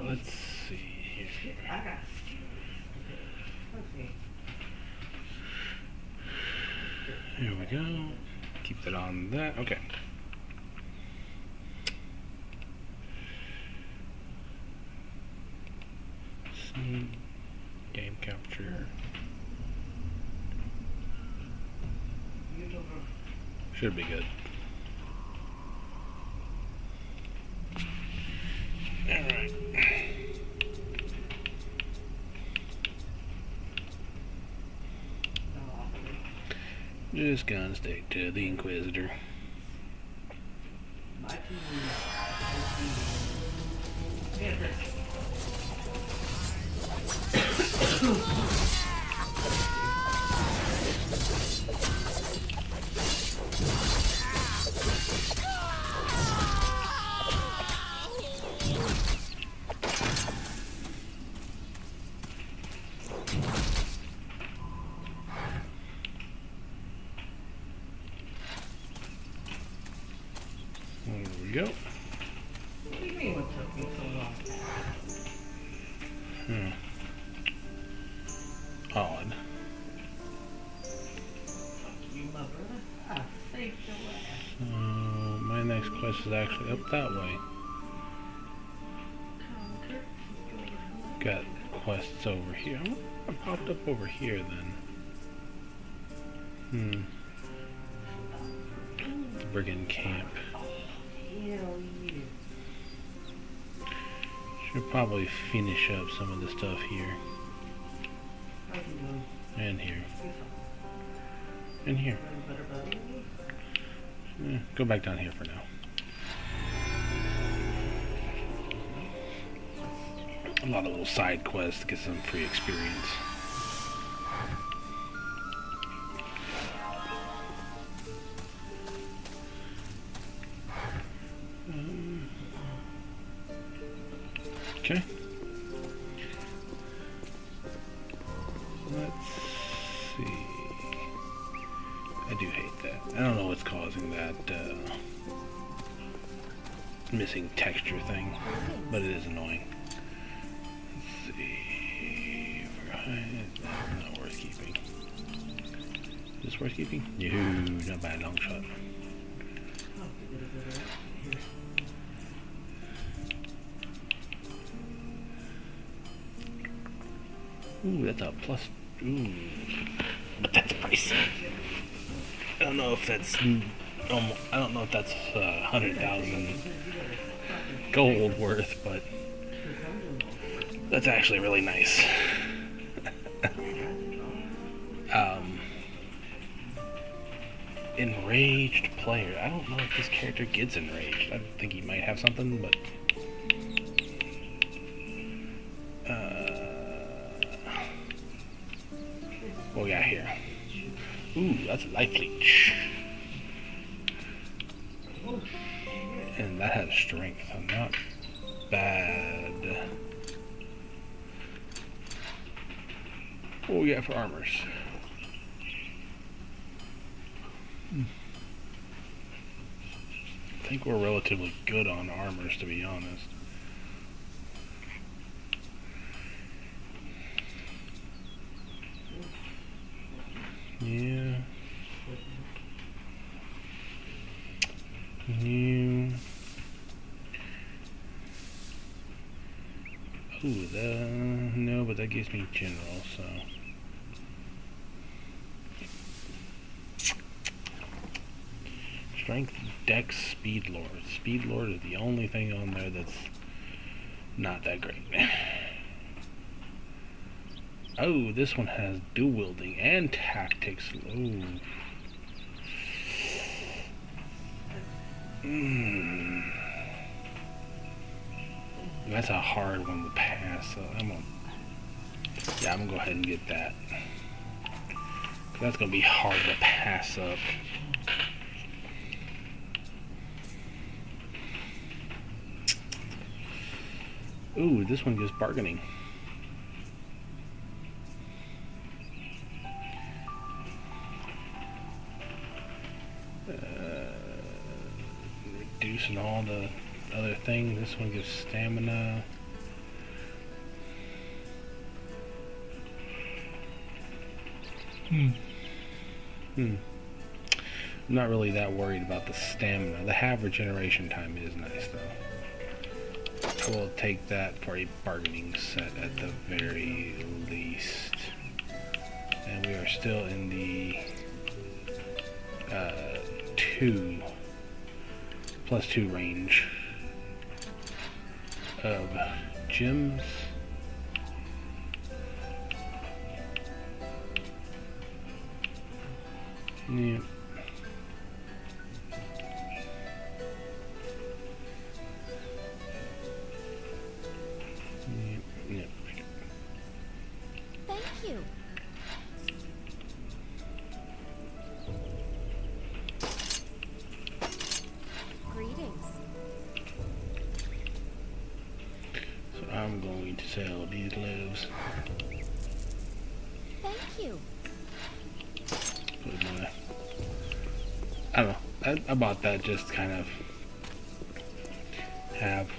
let's see here. Here we go. Keep that on that. Okay. Game capture. Should be good. Alright. Just gonna stick to the Inquisitor. There we go. What do you mean what took me so long? Odd. You my brother? I saved your ass. So my next quest is actually up that way. Got quests over here. I popped up over here then. Brigand camp. Hell yeah. Should probably finish up some of the stuff here. How's he doing? And here. He's And here. better buddy than me? Go back down here for now. A lot of little side quests to get some free experience. Okay. Let's see. I do hate that. I don't know what's causing that missing texture thing, but it is annoying. Let's see. That's not worth keeping. Is this worth keeping? No, not bad, long shot. Ooh, that's a plus. Ooh, but that's pricey. I don't know if that's. I don't know if that's 100,000 gold worth, but that's actually really nice. Enraged player. I don't know if this character gets enraged. I think he might have something, but. What we got here? Ooh, that's a life leech. And that has strength, so not bad. What we got for armors? I think we're relatively good on armors, to be honest. Yeah. New. Ooh, no, but that gives me general, so. Strength, Dex, Speed Lord. Speed Lord is the only thing on there that's not that great. Oh, this one has dual wielding and tactics. Ooh. That's a hard one to pass, so I'm gonna go ahead and get that. That's gonna be hard to pass up. Ooh, this one gives bargaining. Reducing all the other things. This one gives stamina. I'm not really that worried about the stamina. The half regeneration time is nice though. I will take that for a bargaining set at the very least. And we are still in the 2+2 range of gems. Yep. Yep. Thank you. Greetings. So I'm going to sell these gloves. Thank you. Put my, I don't know. I bought that just to kind of have.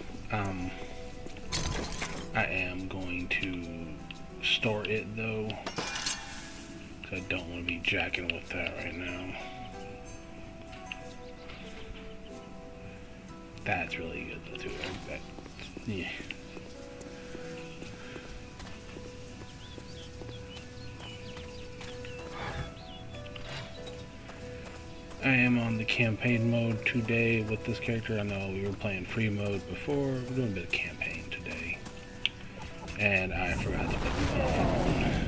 I am going to store it though, because I don't want to be jacking with that right now. That's really good though too. Yeah. I am on the campaign mode today with this character. I know we were playing free mode before. We're doing a bit of campaign today. And I forgot to put my phone.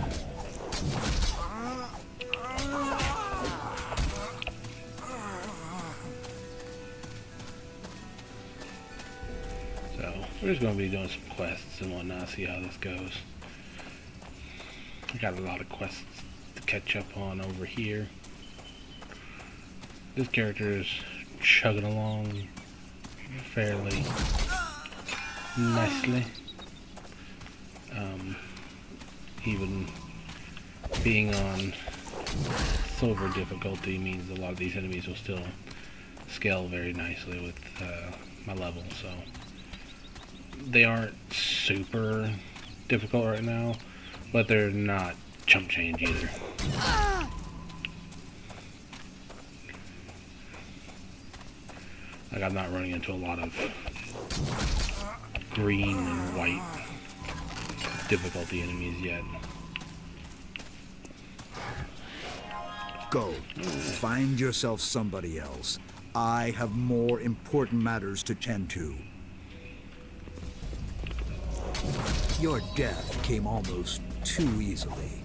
So, we're just going to be doing some quests and whatnot, see how this goes. I got a lot of quests to catch up on over here. This character is chugging along fairly nicely. Even being on silver difficulty means a lot of these enemies will still scale very nicely with my level, so they aren't super difficult right now, but they're not chump change either. Like, I'm not running into a lot of green and white difficulty enemies yet. Go. Find yourself somebody else. I have more important matters to tend to. Your death came almost too easily.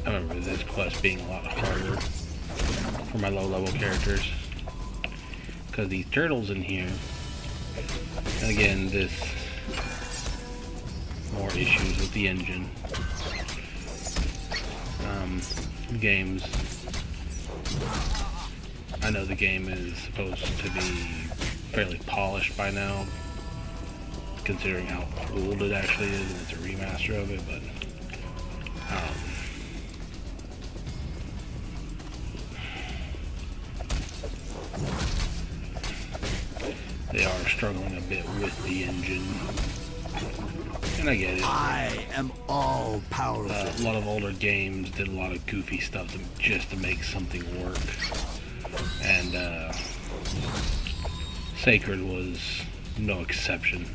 I remember this quest being a lot harder for my low level characters, because these turtles in here, and again, this more issues with the engine. Games, I know the game is supposed to be fairly polished by now, considering how old it actually is, and it's a remaster of it, but they are struggling a bit with the engine, and I get it. I am all powerful. A lot of older games did a lot of goofy stuff just to make something work, and Sacred was no exception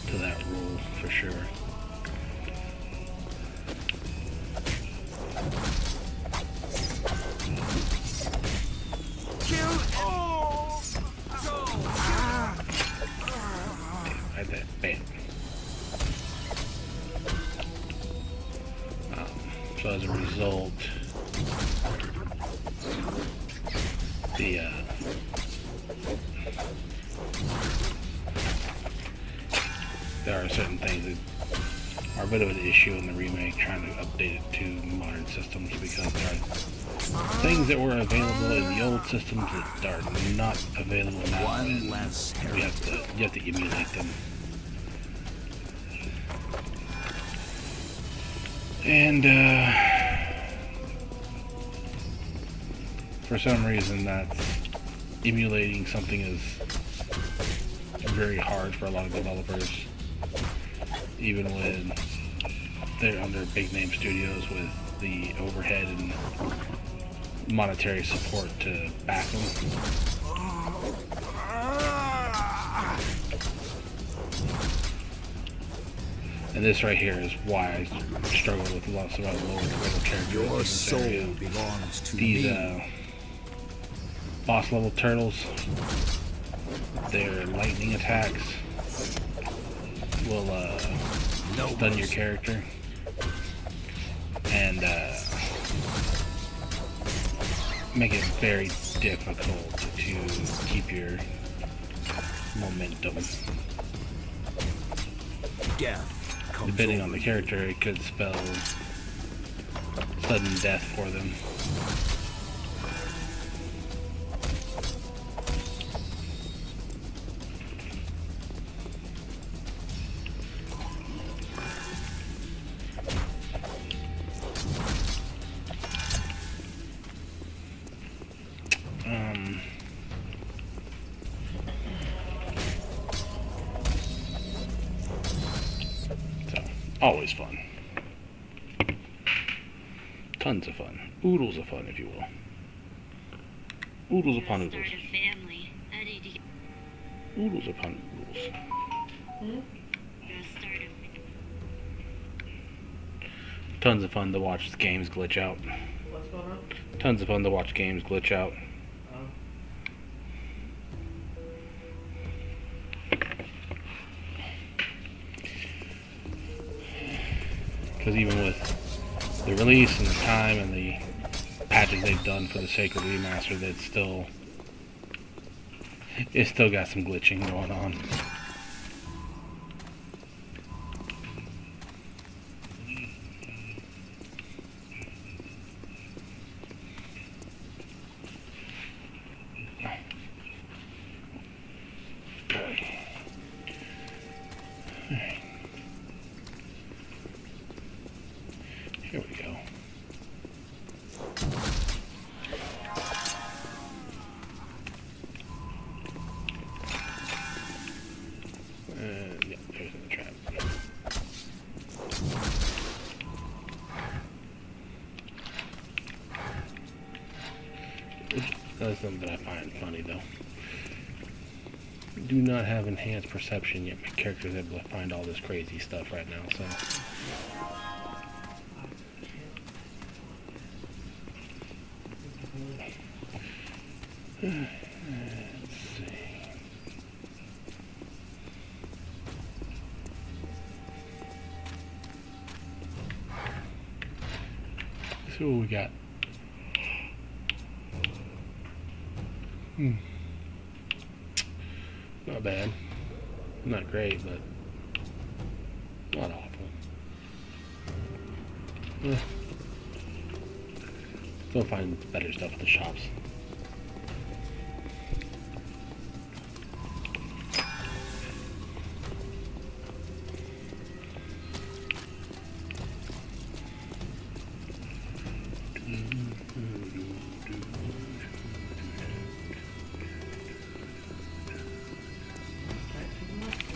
to that rule, for sure. Like that, bam. So as a result, there are certain things that are a bit of an issue in the remake, trying to update it to modern systems, because there are things that were available in the old systems that are not available now, and you have to emulate them. for some reason that's emulating something is very hard for a lot of developers, even when they're under big name studios with the overhead and monetary support to back them. And this right here is why I struggle with lots of other lower characters. Your soul belongs to These me. boss level turtles, their lightning attacks will stun your character and make it very difficult to keep your momentum. Death comes Depending on over the you. character, it could spell sudden death for them. So, always fun. Tons of fun. Oodles of fun, if you will. Oodles upon oodles. Start a family. I need to get Oodles upon oodles. gonna start a Tons of fun to watch games glitch out. What's going on? Tons of fun to watch games glitch out. Because even with the release and the time and the patches they've done for the Sacred Remaster, it's still got some glitching going on. Here we go. Yeah, there's the trap. That's something that I find funny, though. Do not have enhanced perception, yet my character is able to find all this crazy stuff right now, so... Let's see. Let's see what we got. Not bad. Not great, but not awful. Go find better stuff at the shops.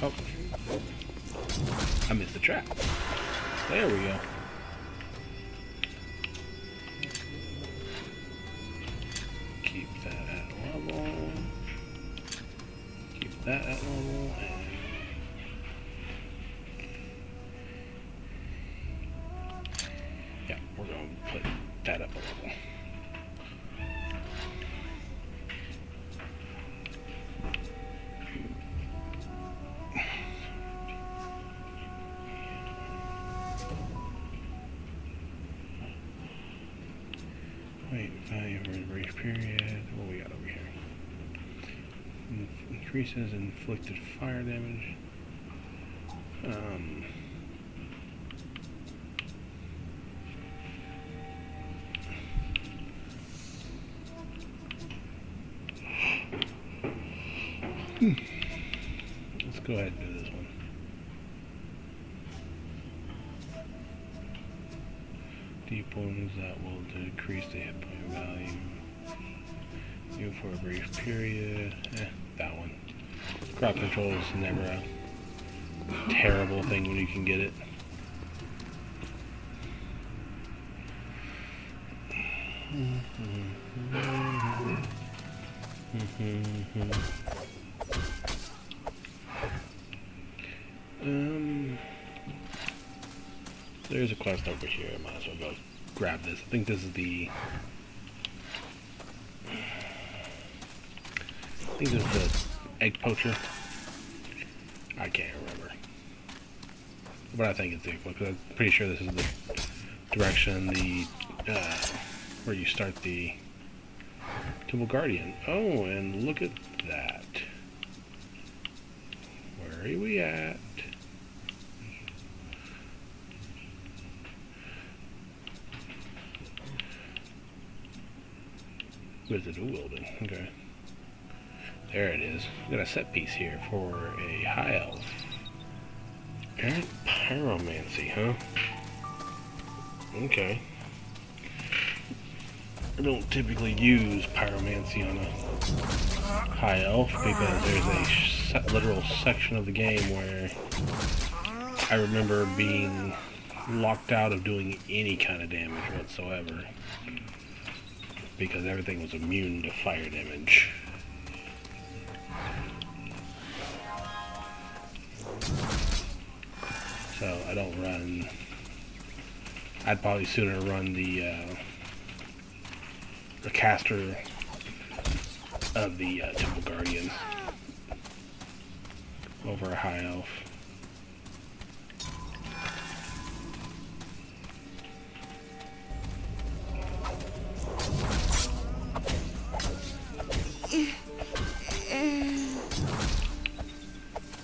Oh. I missed the trap. There we go. Keep that at level. Keep that at level. And yeah, we're going to put that up a level. Wait, value over a brief period. What we got over here? Increases inflicted fire damage. Let's go ahead and do this one. Deep wounds that will decrease the hit point value. You for a brief period. That one. Crowd control is never a terrible thing when you can get it. There's a quest over here. I might as well go grab this. I think this is the... I think this is the egg poacher. I can't remember. But I think it's the egg poacher. I'm pretty sure this is the direction, the... where you start the Temple Guardian. Oh, and look at that. Where are we at? Wizard Wielding. Okay. There it is. We got a set piece here for a high elf. And pyromancy, huh? Okay. I don't typically use pyromancy on a high elf because there's a literal section of the game where I remember being locked out of doing any kind of damage whatsoever because everything was immune to fire damage. So I don't run... I'd probably sooner run the caster of the Temple Guardian over a high elf.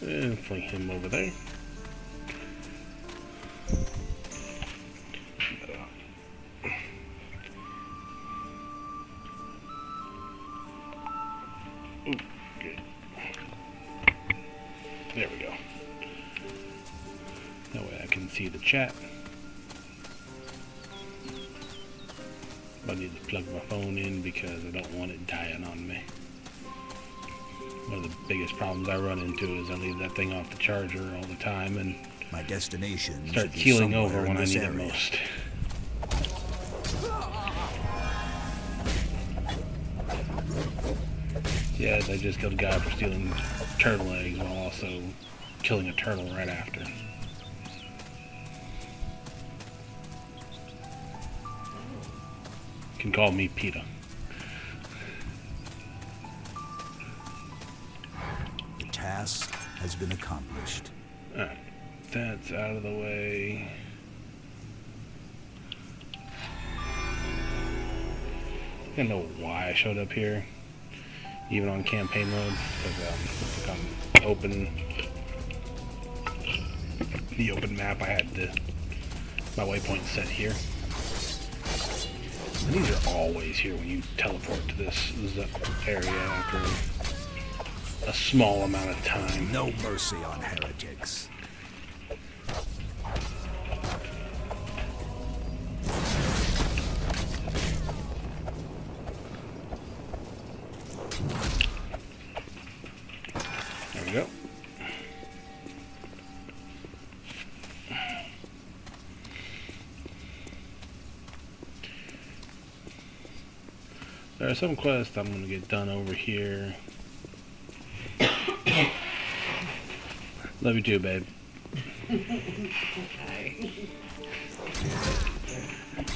And fling him over there. Ooh, good. There we go. That way I can see the chat. I need to plug my phone in because I don't want it dying on me. One of the biggest problems I run into is I leave that thing off the charger all the time and my destination start keeling over when I need it most. Yes, I just killed a guy for stealing turtle eggs while also killing a turtle right after. You can call me Peter. The task has been accomplished. Alright, that's out of the way. I don't know why I showed up here, even on campaign mode, because on the open map I had my waypoint set here. And these are always here when you teleport to this area after a small amount of time. No mercy on heretics. There we go. There are some quests I'm going to get done over here. Love you too, babe.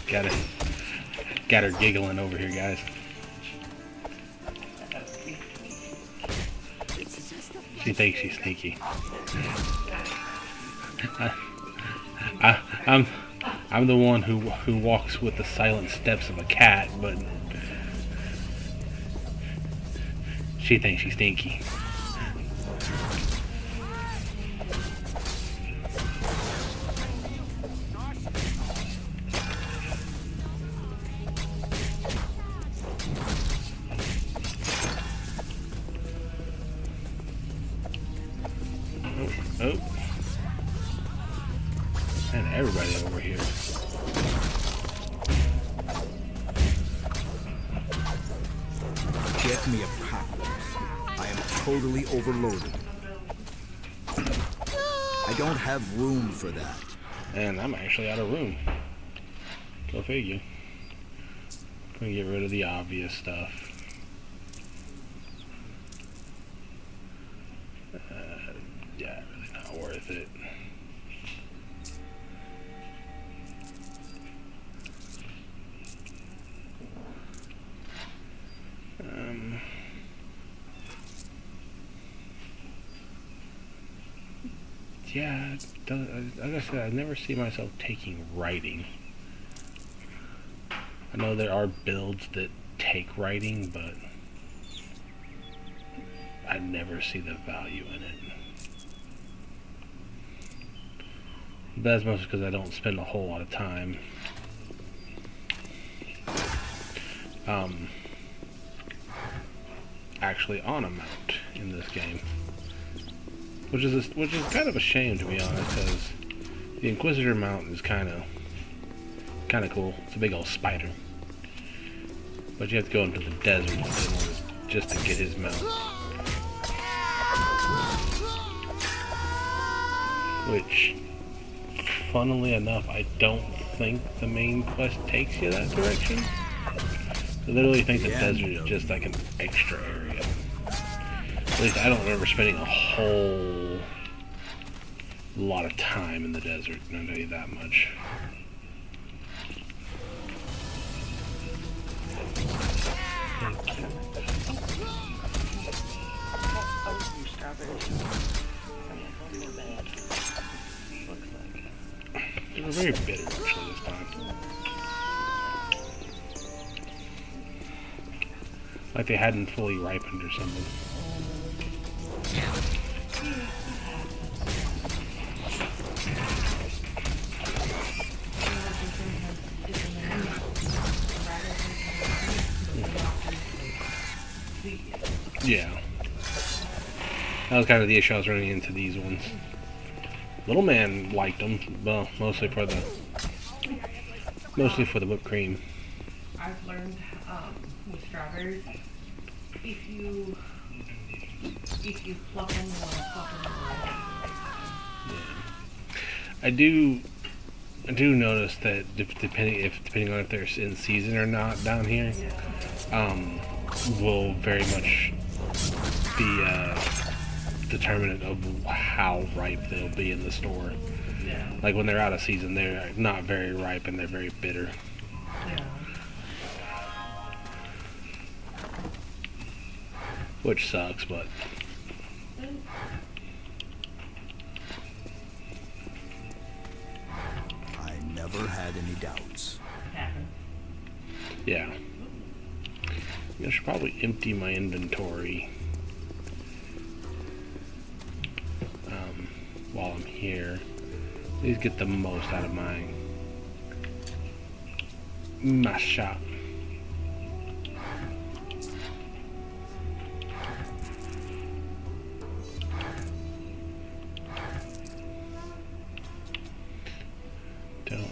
Okay. Got her giggling over here, guys. She thinks she's sneaky. I'm the one who walks with the silent steps of a cat, but she thinks she's sneaky. Oh. And everybody over here. Get Get me a pack. I am totally overloaded. I don't have room for that. And I'm actually out of room. Go figure. Gonna get rid of the obvious stuff. Yeah, really not worth it. Yeah, like I said, I never see myself taking writing. I know there are builds that take writing, but I never see the value in it. But that's mostly because I don't spend a whole lot of time actually on a mount in this game, which is kind of a shame, to be honest, because the Inquisitor mount is kind of cool. It's a big old spider, but you have to go into the desert just to get his mount, which, funnily enough, I don't think the main quest takes you that direction. I literally think the desert is just like an extra area. At least I don't remember spending a whole lot of time in the desert, I'll tell you that much. They were very bitter actually this time. Like they hadn't fully ripened or something. Yeah. That was kind of the issue I was running into these ones. Little man liked them, well, mostly for the whipped cream. I've learned with strawberries, if you pluck them, you want to pluck them right. Yeah. I do notice that depending on if they're in season or not down here, will very much be determinant of how ripe they'll be in the store. Yeah. Like when they're out of season, they're not very ripe and they're very bitter. Yeah. Which sucks, but I never had any doubts. Happen. yeah. I should probably empty my inventory while I'm here. Please get the most out of my shop. Don't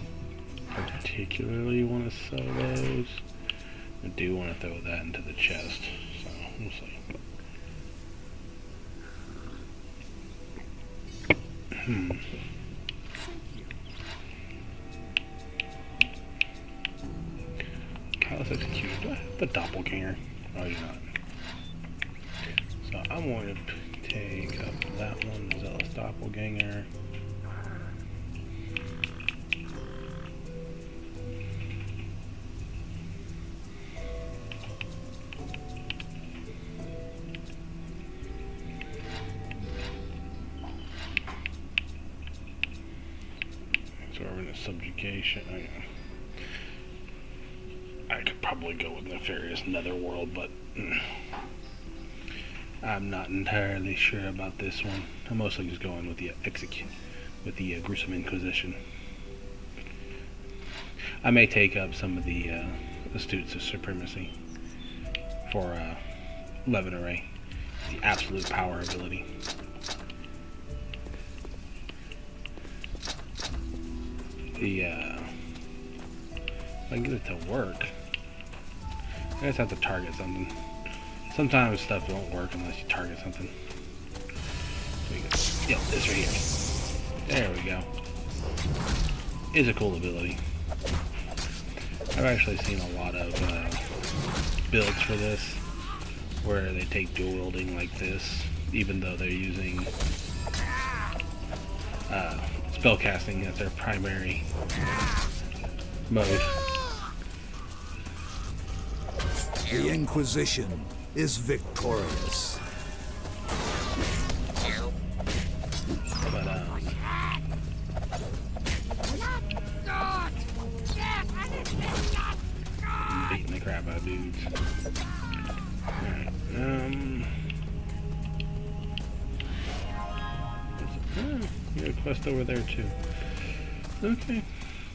particularly want to sell those. I do want to throw that into the chest, so we'll see. Callous Execution. Do I have the doppelganger? Oh, you're not. So I'm going to take up that one, Zealous Doppelganger. Exorbitant Subjugation. I could probably go with Nefarious Netherworld, but I'm not entirely sure about this one. I'm mostly just going with the Gruesome Inquisition. I may take up some of the Astutes of Supremacy for Levin Array, the absolute power ability. If I can get it to work, I just have to target something. Sometimes stuff won't work unless you target something. There we go. Yep, this right here. There we go. Is a cool ability. I've actually seen a lot of builds for this where they take dual wielding like this, even though they're using spellcasting as their primary mode. The Inquisition is victorious. But beating the crap out of dudes. Alright, you got a quest over there too. Okay.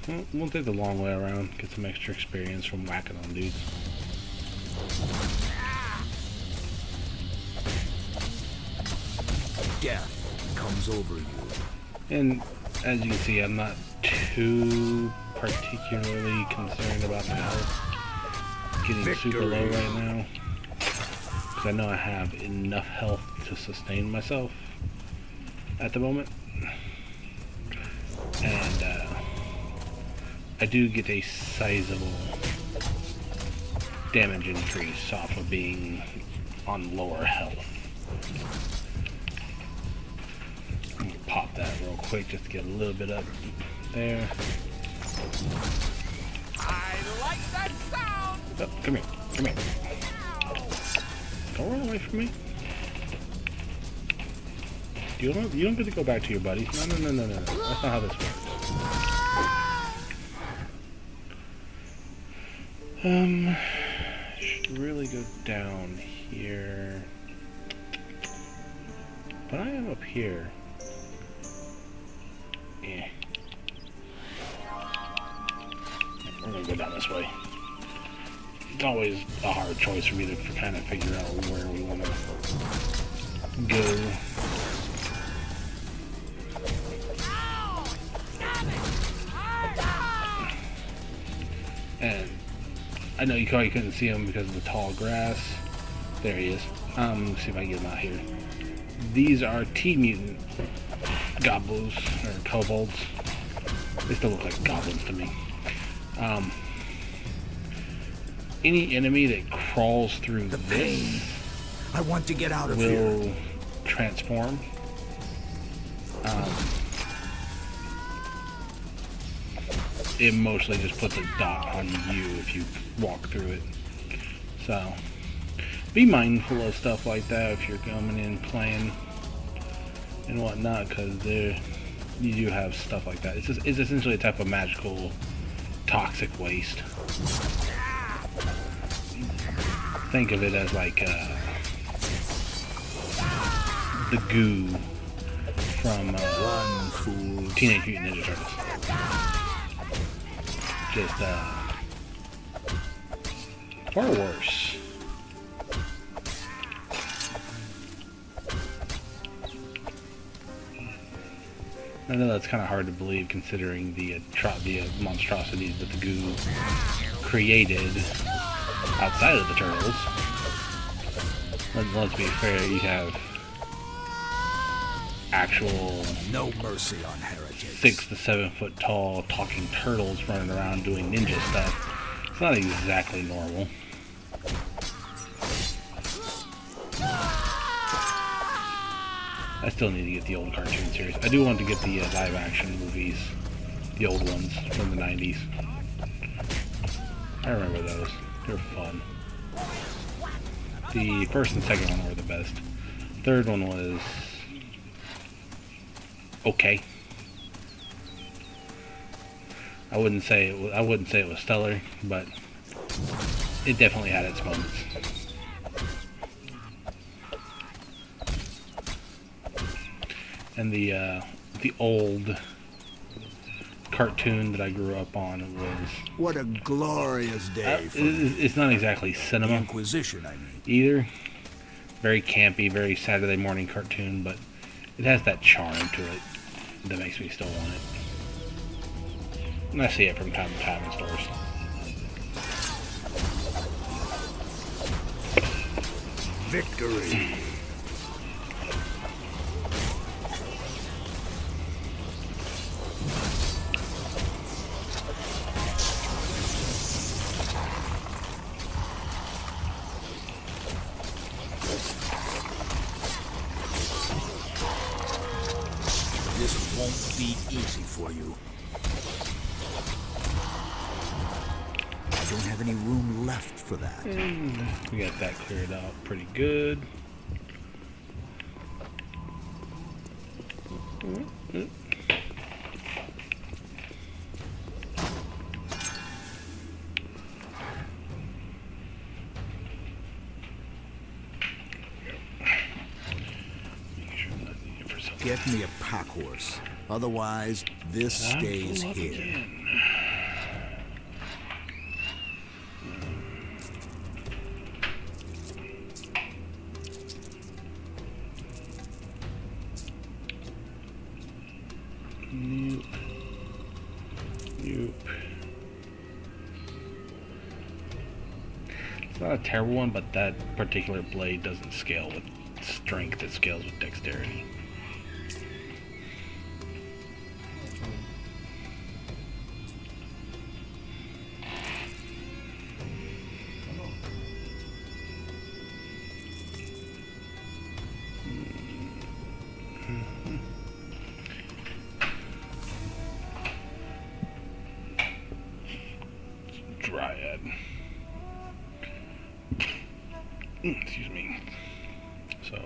Well, we'll take the long way around, get some extra experience from whacking on dudes. Death comes over you. And as you can see, I'm not too particularly concerned about my health getting super low right now, because I know I have enough health to sustain myself at the moment. And I do get a sizable damage increase off of being on lower health. I'm gonna pop that real quick just to get a little bit up there. I like that sound! Oh, come here, come here. Don't run away from me. You don't get to go back to your buddies. No. That's not how this works. Should really go down here. But I am up here. Yeah. We're gonna go down this way. It's always a hard choice for me to kind of figure out where we want to go. And I know you probably couldn't see him because of the tall grass. There he is. Let's see if I can get him out here. These are T-mutant gobos, or kobolds. They still look like goblins to me. Any enemy that crawls through this I want to get out of here. will transform. It mostly just puts a dot on you if you walk through it. So be mindful of stuff like that if you're coming in playing and whatnot, because you do have stuff like that. It's essentially a type of magical toxic waste. Think of it as like the goo from Run, fools. Teenage Mutant Ninja Turtles. Just far worse. I know that's kind of hard to believe considering the monstrosities that the goo created outside of the turtles. Let's be fair, you have actual No mercy on heretics. 6 to 7 foot tall talking turtles running around doing ninja stuff. It's not exactly normal. I still need to get the old cartoon series. I do want to get the live action movies, the old ones from the 90s. I remember those. They were fun. The first and second one were the best. Third one was okay. I wouldn't say it was stellar, but it definitely had its moments. And the old cartoon that I grew up on was What a glorious day for it's not exactly the cinema Inquisition, I mean. either. Very campy, very Saturday morning cartoon, but it has that charm to it that makes me still want it. And I see it from time to time in stores. Victory. This won't be easy for you. I don't have any room left for that. We got that cleared out pretty good. Get me a pack horse. Otherwise, this stays here. Again. Nope. Nope. It's not a terrible one, but that particular blade doesn't scale with strength, it scales with dexterity. Dryad. Excuse me. So,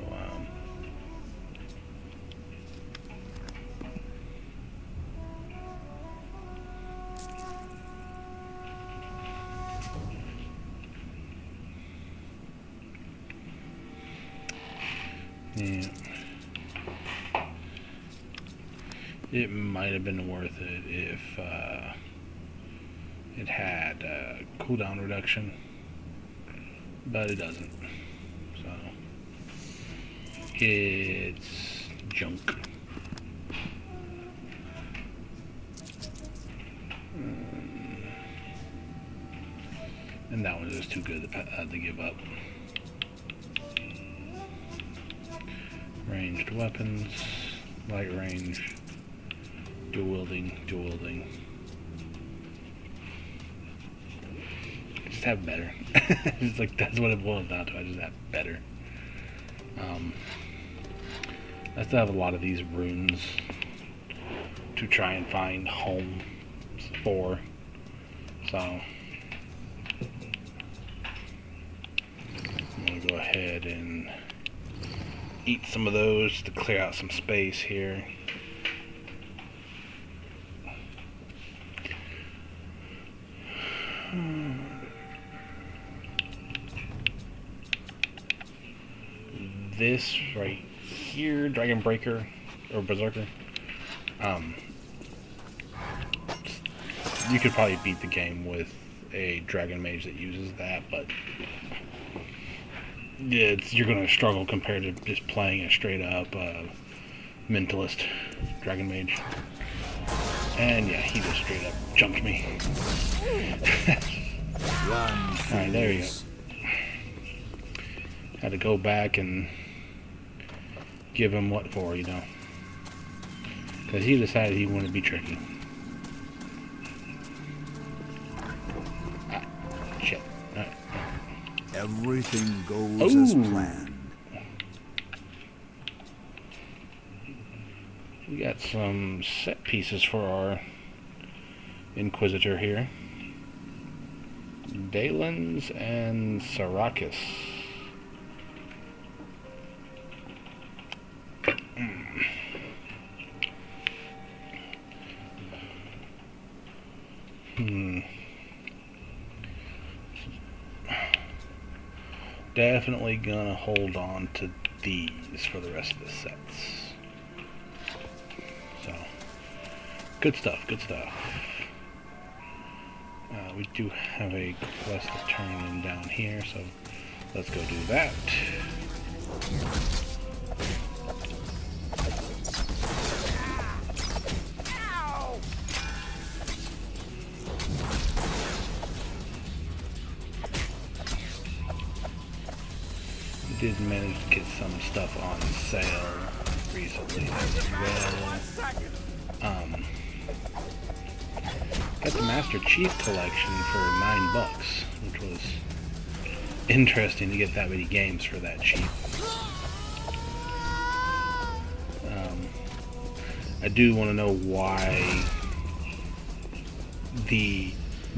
yeah. It might have been worth it if, it had cooldown reduction, but it doesn't. So it's junk. And that one is too good to give up. Ranged weapons, light range, dual wielding, dual wielding. Just have better. It's like that's what it boils down to. I just have better. I still have a lot of these runes to try and find homes for. So I'm gonna go ahead and eat some of those to clear out some space here. This right here, Dragon Breaker or Berserker, you could probably beat the game with a Dragon Mage that uses that, but you're going to struggle compared to just playing a straight up Mentalist Dragon Mage. And yeah, he just straight up jumped me. Alright, there you go. Had to go back and give him what for, you know. Because he decided he wanted to be tricky. Ah, shit. Alright. Everything goes as planned. We got some set pieces for our Inquisitor here. Daelins and Sarkis. Definitely gonna hold on to these for the rest of the sets. So, good stuff, good stuff. We do have a quest to turn in down here, so let's go do that. Did did manage to get some stuff on sale recently as well. Got the Master Chief Collection for $9, which was interesting to get that many games for that cheap. I do want to know why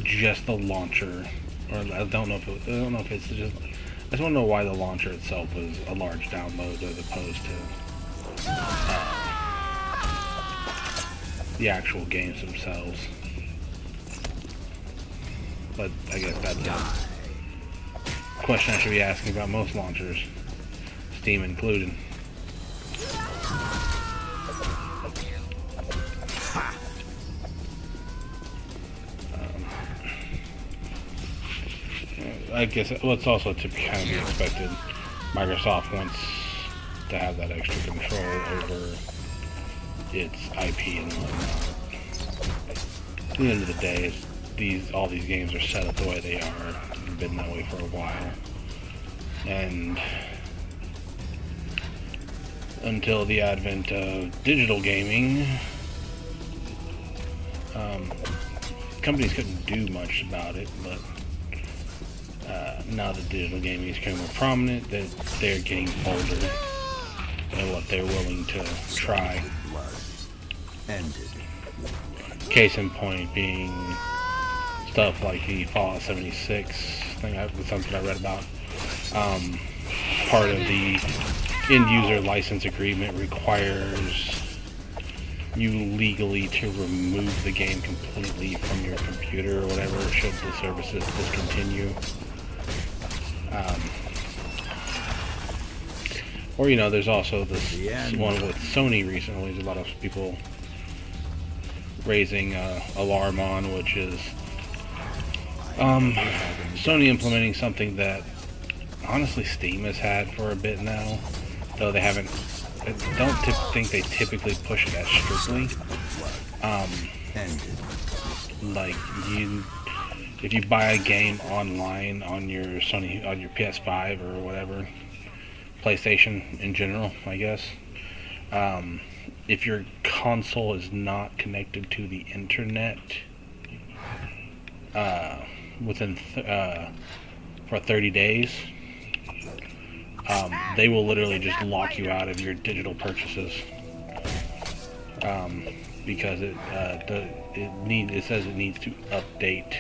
just the launcher, or I don't know if it's just. I just want to know why the launcher itself was a large download as opposed to the actual games themselves. But I guess that's a question I should be asking about most launchers, Steam included. I guess it's also to kind of be expected. Microsoft wants to have that extra control over its IP and whatnot. At the end of the day, all these games are set up the way they are. They've been that way for a while, and until the advent of digital gaming, companies couldn't do much about it. But now that digital gaming is becoming more prominent, that they're getting bolder in what they're willing to try. Case in point being stuff like the Fallout 76 thing. Something I read about. Part of the end-user license agreement requires you legally to remove the game completely from your computer or whatever should the services discontinue. Or there's also this one with Sony recently. There's a lot of people raising alarm on, which is Sony implementing something that honestly Steam has had for a bit now, though they haven't. I don't think they typically push it as strictly. Like if you buy a game online on your PS5 or whatever, PlayStation in general, I guess. If your console is not connected to the internet for 30 days, they will literally just lock you out of your digital purchases because it says it needs to update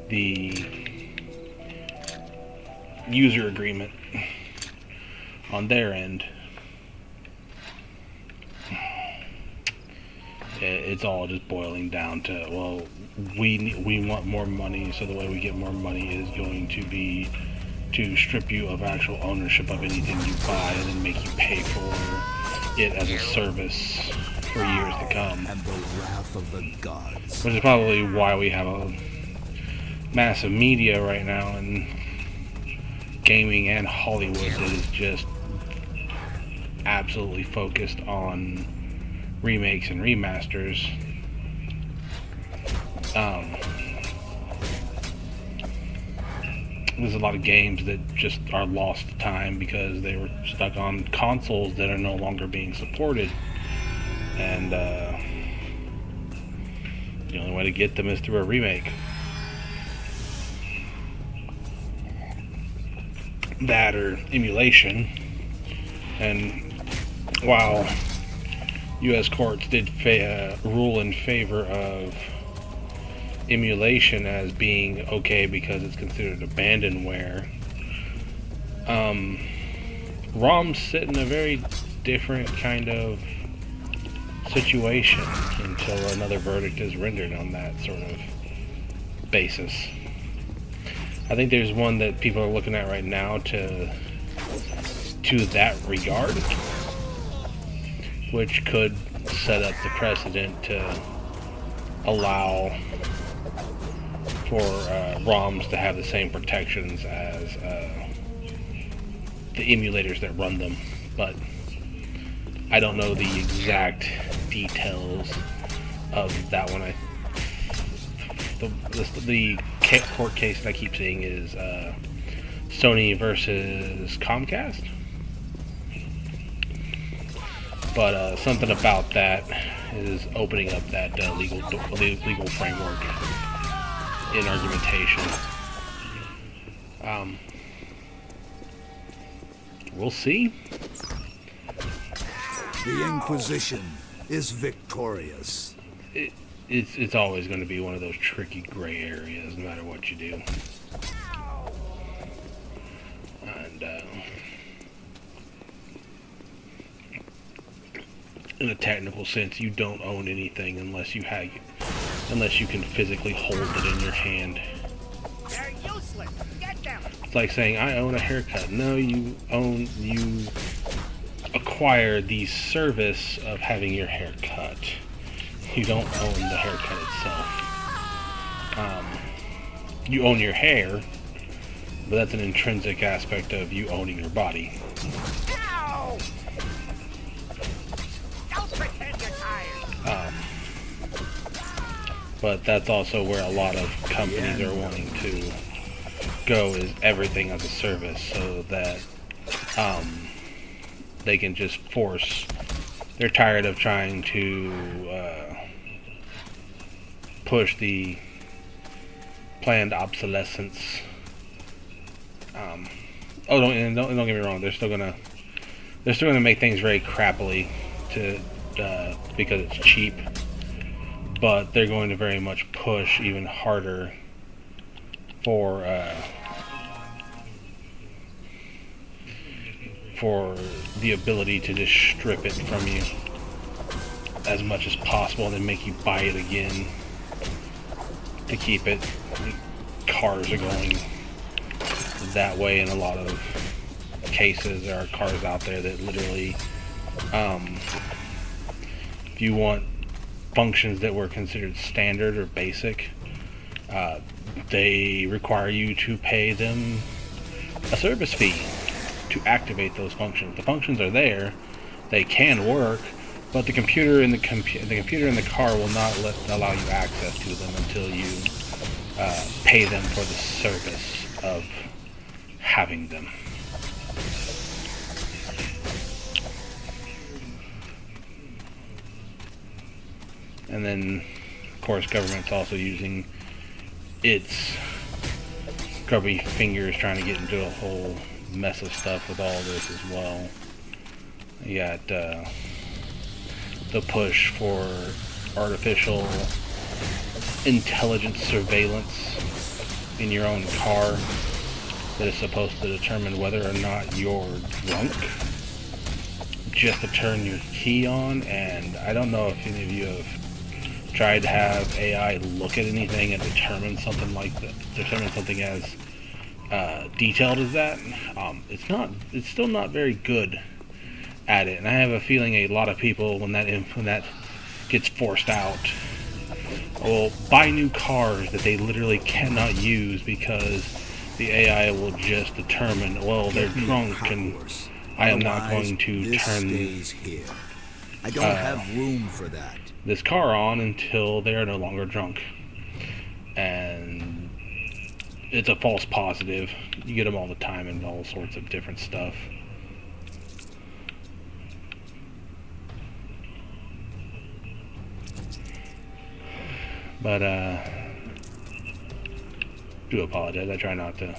the user agreement on their end. It's all just boiling down to, well, we want more money, so the way we get more money is going to be to strip you of actual ownership of anything you buy and then make you pay for it as a service for years to come. And the wrath of the gods. Which is probably why we have a massive media right now in gaming and Hollywood that is just absolutely focused on remakes and remasters. There's a lot of games that just are lost to time because they were stuck on consoles that are no longer being supported, and the only way to get them is through a remake. That or emulation. And while U.S. courts did rule in favor of emulation as being okay because it's considered abandonware, ROMs sit in a very different kind of situation until another verdict is rendered on that sort of basis. I think there's one that people are looking at right now to that regard, which could set up the precedent to allow for ROMs to have the same protections as the emulators that run them. But I don't know the exact details of that one. The court case that I keep seeing is Sony versus Comcast. But something about that is opening up that legal framework in argumentation. We'll see. The Inquisition is victorious. It's always going to be one of those tricky gray areas, no matter what you do. And in a technical sense, you don't own anything unless you can physically hold it in your hand. They're useless. Get them. It's like saying, I own a haircut. No, you acquire the service of having your hair cut. You don't own the haircut itself. You own your hair, but that's an intrinsic aspect of you owning your body. Ow! Don't pretend you're tired. But that's also where a lot of companies are wanting to go, is everything as a service, so that they can just force. They're tired of trying to push the planned obsolescence. Don't get me wrong. They're still gonna make things very crappily because it's cheap. But they're going to very much push even harder for the ability to just strip it from you as much as possible and then make you buy it again to keep it. Cars are going that way in a lot of cases. There are cars out there that literally, if you want functions that were considered standard or basic, they require you to pay them a service fee to activate those functions. The functions are there, they can work, but the computer in the car will not allow you access to them until you pay them for the service of having them. And then, of course, government's also using its grubby fingers trying to get into a whole mess of stuff with all this as well. You got the push for artificial intelligence surveillance in your own car that is supposed to determine whether or not you're drunk just to turn your key on. And I don't know if any of you have tried to have AI look at anything and determine something like that, determine something as detailed as that. It's still not very good at it, and I have a feeling a lot of people, when that gets forced out, will buy new cars that they literally cannot use because the AI will just determine, well, they're drunk, and I am not going to turn here. I don't have room for that. This car on until they are no longer drunk. And it's a false positive. You get them all the time and all sorts of different stuff. But do apologize. I try not to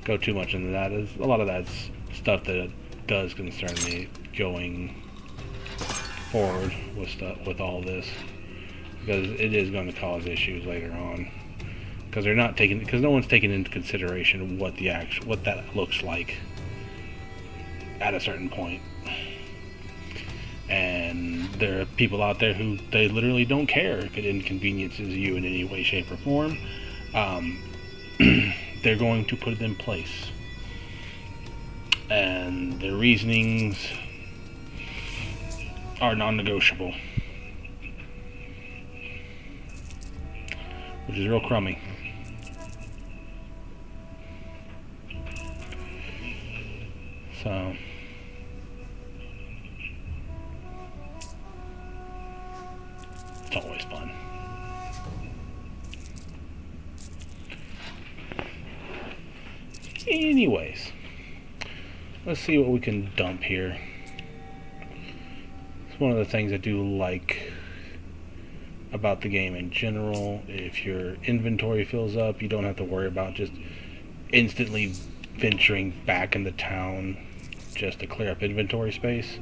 go too much into that. A lot of that's stuff that does concern me going forward with all this, because it is going to cause issues later on, because no one's taking into consideration what that looks like at a certain point. And there are people out there who they literally don't care if it inconveniences you in any way, shape, or form. They're going to put it in place, and their reasonings are non-negotiable, which is real crummy. So it's always fun. Anyways, let's see what we can dump here. It's one of the things I do like about the game in general. If your inventory fills up, you don't have to worry about just instantly venturing back into town just to clear up inventory space.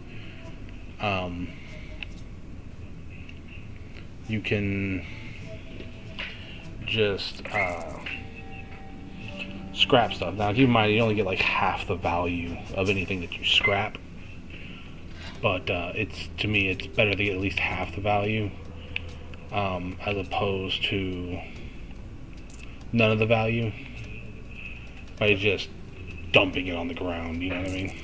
You can just scrap stuff. Now keep in mind you only get like half the value of anything that you scrap, but to me it's better to get at least half the value as opposed to none of the value by just dumping it on the ground, you know what I mean?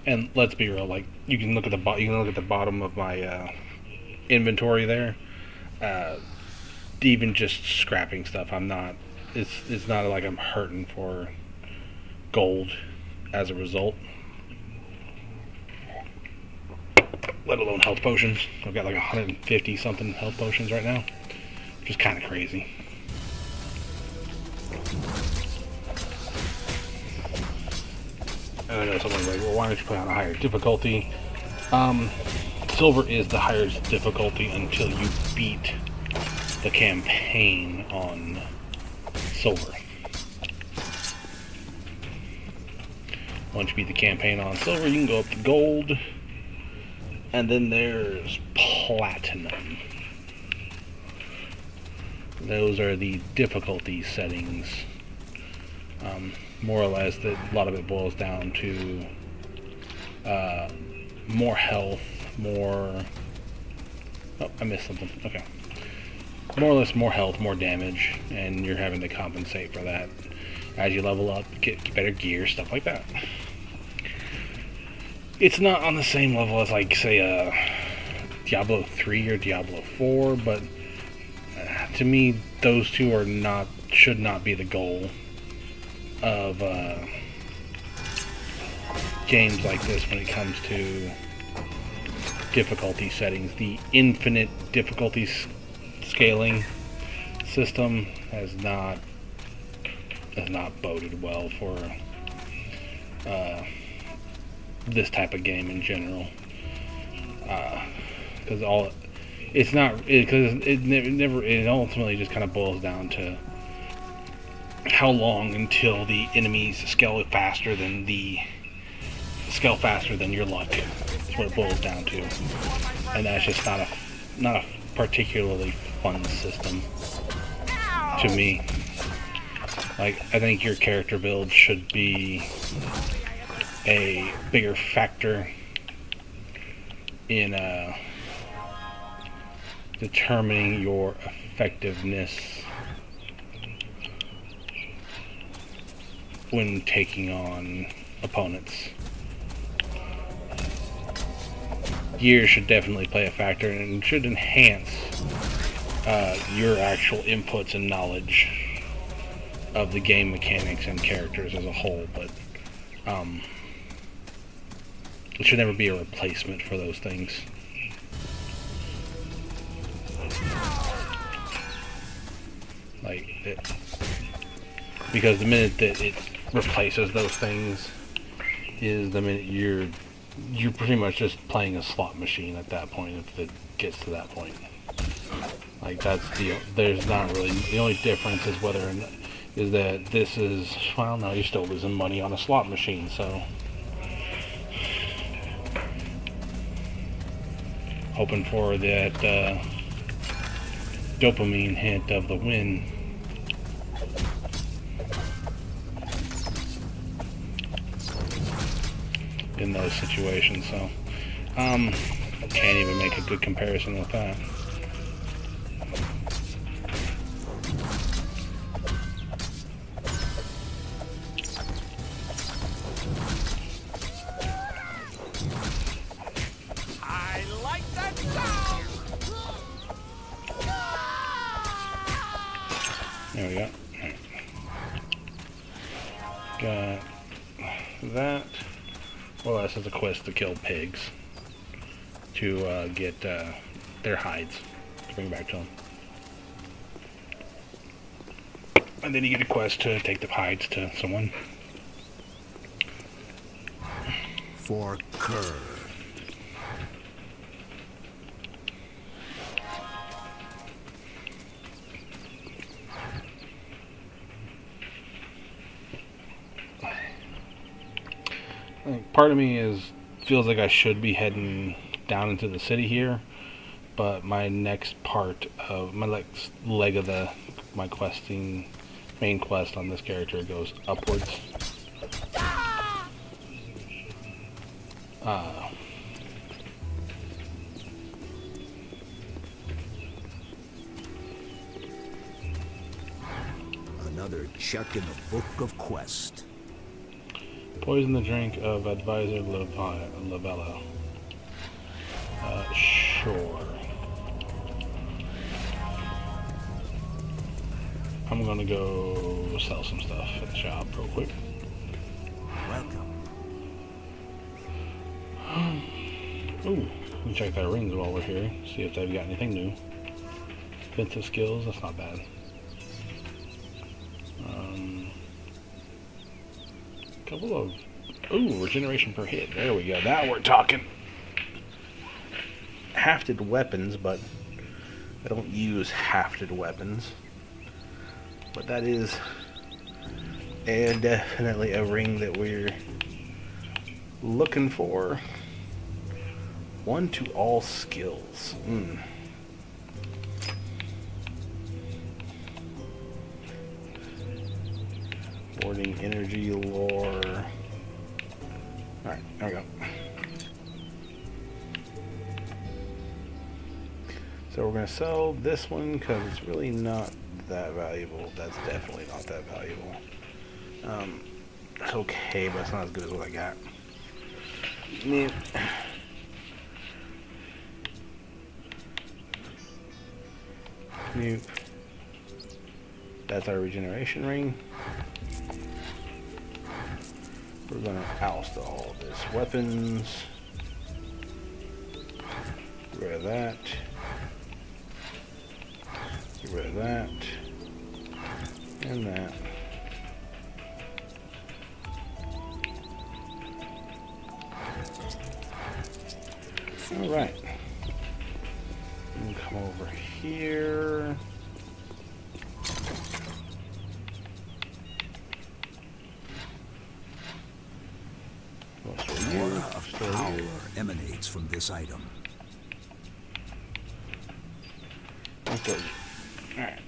And let's be real, like you can look at the bottom of my inventory there. Even just scrapping stuff, it's not like I'm hurting for gold as a result. Let alone health potions. I've got like 150 something health potions right now, which is kind of crazy. And I know someone's like, well, why don't you play on a higher difficulty? Silver is the highest difficulty until you beat the campaign on silver. Once you beat the campaign on silver, you can go up to gold. And then there's platinum. Those are the difficulty settings. More or less, a lot of it boils down to more health, more... Oh, I missed something. Okay. More or less more health, more damage, and you're having to compensate for that as you level up, get better gear, stuff like that. It's not on the same level as, like, say, Diablo 3 or Diablo 4, but to me, those two should not be the goal of games like this when it comes to difficulty settings. The infinite difficulty scaling system has not boded well for this type of game in general, because it ultimately just kind of boils down to how long until the enemies scale faster than your luck. That's what it boils down to, and that's just not a particularly fun system to me. Like, I think your character build should be a bigger factor in determining your effectiveness when taking on opponents. Gear should definitely play a factor and should enhance your actual inputs and knowledge of the game mechanics and characters as a whole, but it should never be a replacement for those things. Because the minute that it replaces those things is the minute you're pretty much just playing a slot machine at that point, if it gets to that point. Like, there's not really, the only difference is that this is, well, no, you're still losing money on a slot machine, so hoping for that dopamine hint of the win. In those situations, so can't even make a good comparison with that. I like that sound. There we go. Got that. Well, this is a quest to kill pigs to get their hides to bring back to them. And then you get a quest to take the hides to someone. For Kerr. Like, part of me feels like I should be heading down into the city here, but my next part of my next leg of my main quest on this character goes upwards. Another check in the book of quest. Poison the drink of Advisor Lavella. Sure. I'm gonna go sell some stuff at the shop real quick. Welcome. Ooh, we can check their rings while we're here. See if they've got anything new. Defensive skills, that's not bad. Couple of... Ooh, regeneration per hit. There we go. Now we're talking. Hafted weapons, but I don't use hafted weapons. But that is definitely a ring that we're looking for. 1 to all skills. Warding energy lore. Alright, there we go. So we're going to sell this one because it's really not that valuable. That's definitely not that valuable. It's okay, but it's not as good as what I got. Nope. Nope. That's our regeneration ring. We're gonna oust all this weapons. Get rid of that. Get rid of that. And that. Alright. Come over here. Power emanates from this item. Okay. Alright.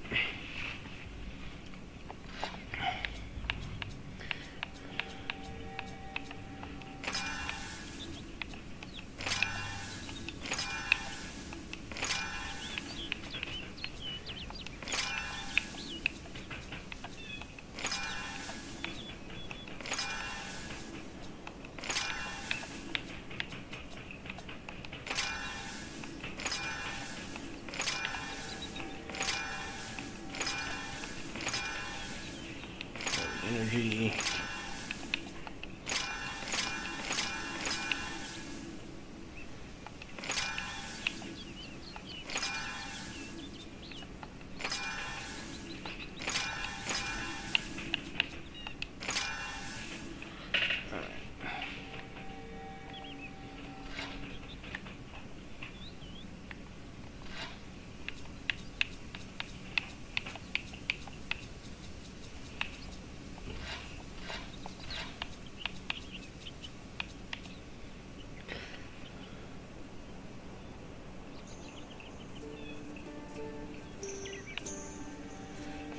Energy.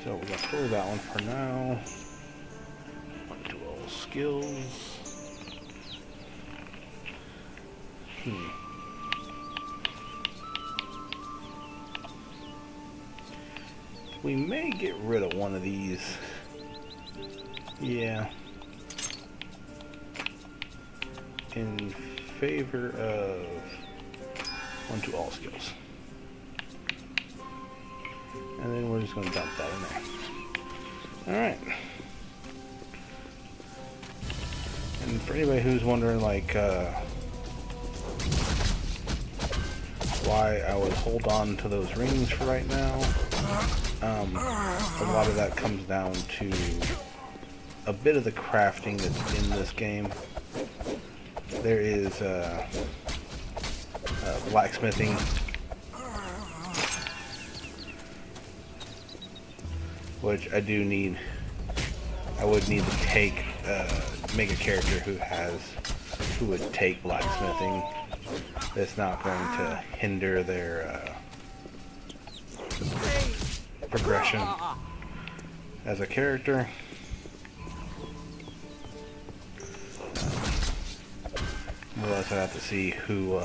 So we're gonna close that one for now. 1 to all skills. We may get rid of one of these. Yeah. In favor of 1 to all skills. And then we're just going to dump that in there. Alright. And for anybody who's wondering, like, why I would hold on to those rings for right now, A lot of that comes down to a bit of the crafting that's in this game. There is blacksmithing, which I would need to make a character who would take blacksmithing. That's not going to hinder their progression as a character. More or less I have to see who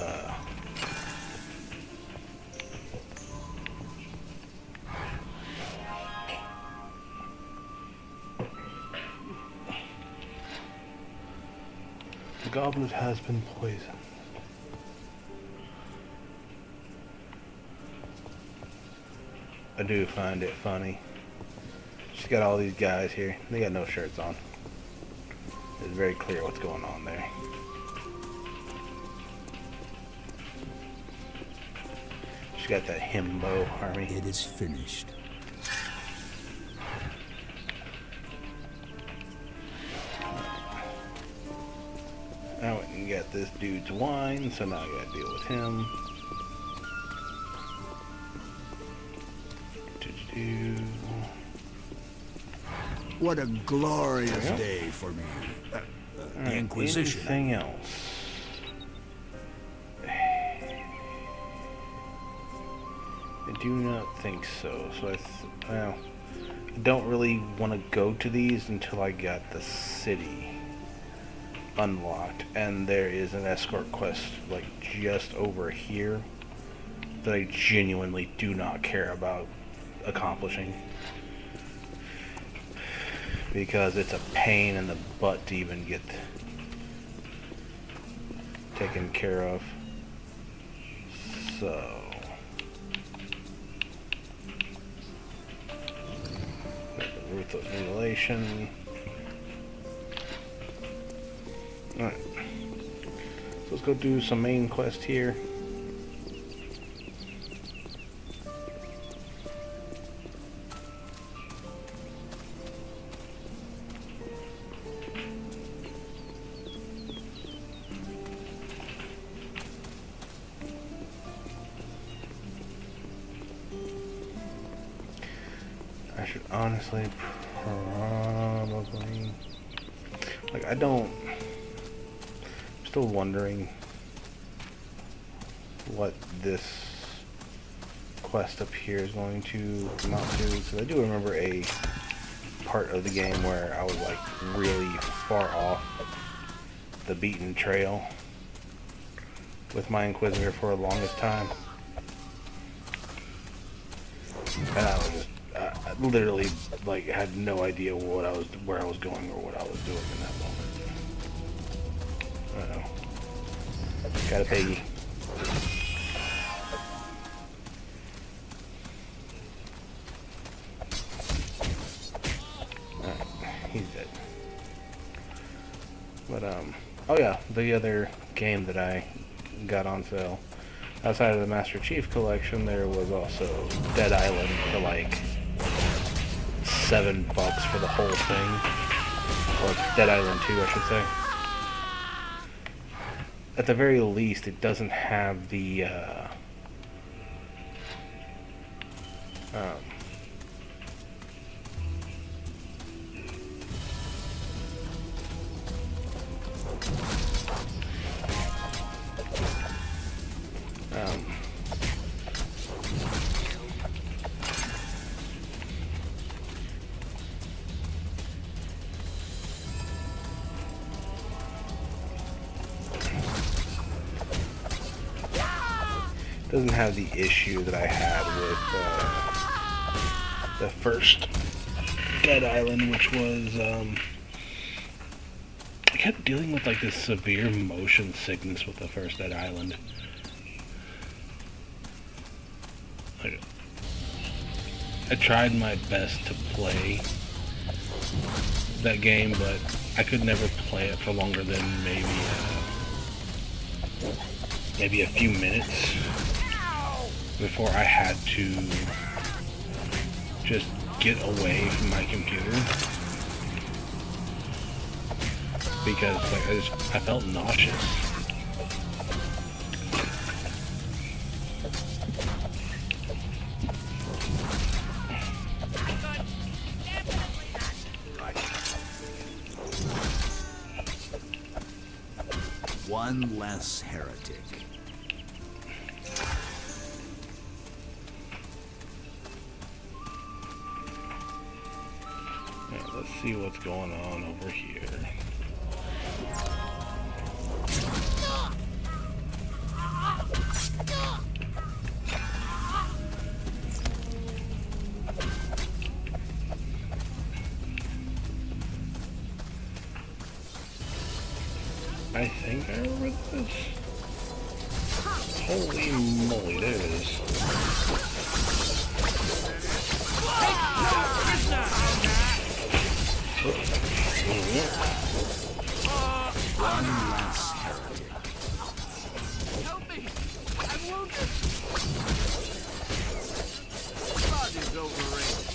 the goblet has been poisoned. I do find it funny. She's got all these guys here. They got no shirts on. It's very clear what's going on there. She's got that himbo army. It is finished. I went and got this dude's wine, so now I gotta deal with him. What a glorious day for me. The Inquisition. Anything else? I do not think so. So I don't really want to go to these until I got the city unlocked, and there is an escort quest like just over here that I genuinely do not care about accomplishing, because it's a pain in the butt to even get taken care of. So ruthless mutilation. Alright, so let's go do some main quest here. I should honestly probably, like, I'm still wondering what this quest up here is going to amount to, because I do remember a part of the game where I was like really far off the beaten trail with my Inquisitor for the longest time, and I was just I literally like had no idea where I was going or what I was doing in that moment. Uh-oh. Got a piggy. Alright, he's dead. But oh yeah, the other game that I got on sale outside of the Master Chief Collection, there was also Dead Island for like $7 for the whole thing, or Dead Island 2, I should say. At the very least, it doesn't have the doesn't have the issue that I had with the first Dead Island, which was I kept dealing with like this severe motion sickness with the first Dead Island. Like, I tried my best to play that game, but I could never play it for longer than maybe a few minutes before I had to just get away from my computer. Because like I felt nauseous. One less heretic. Alright, let's see what's going on over here. I think I remember this. Holy moly, there it is. One less heretic. Help me! I'm wounded! Blood is overrated.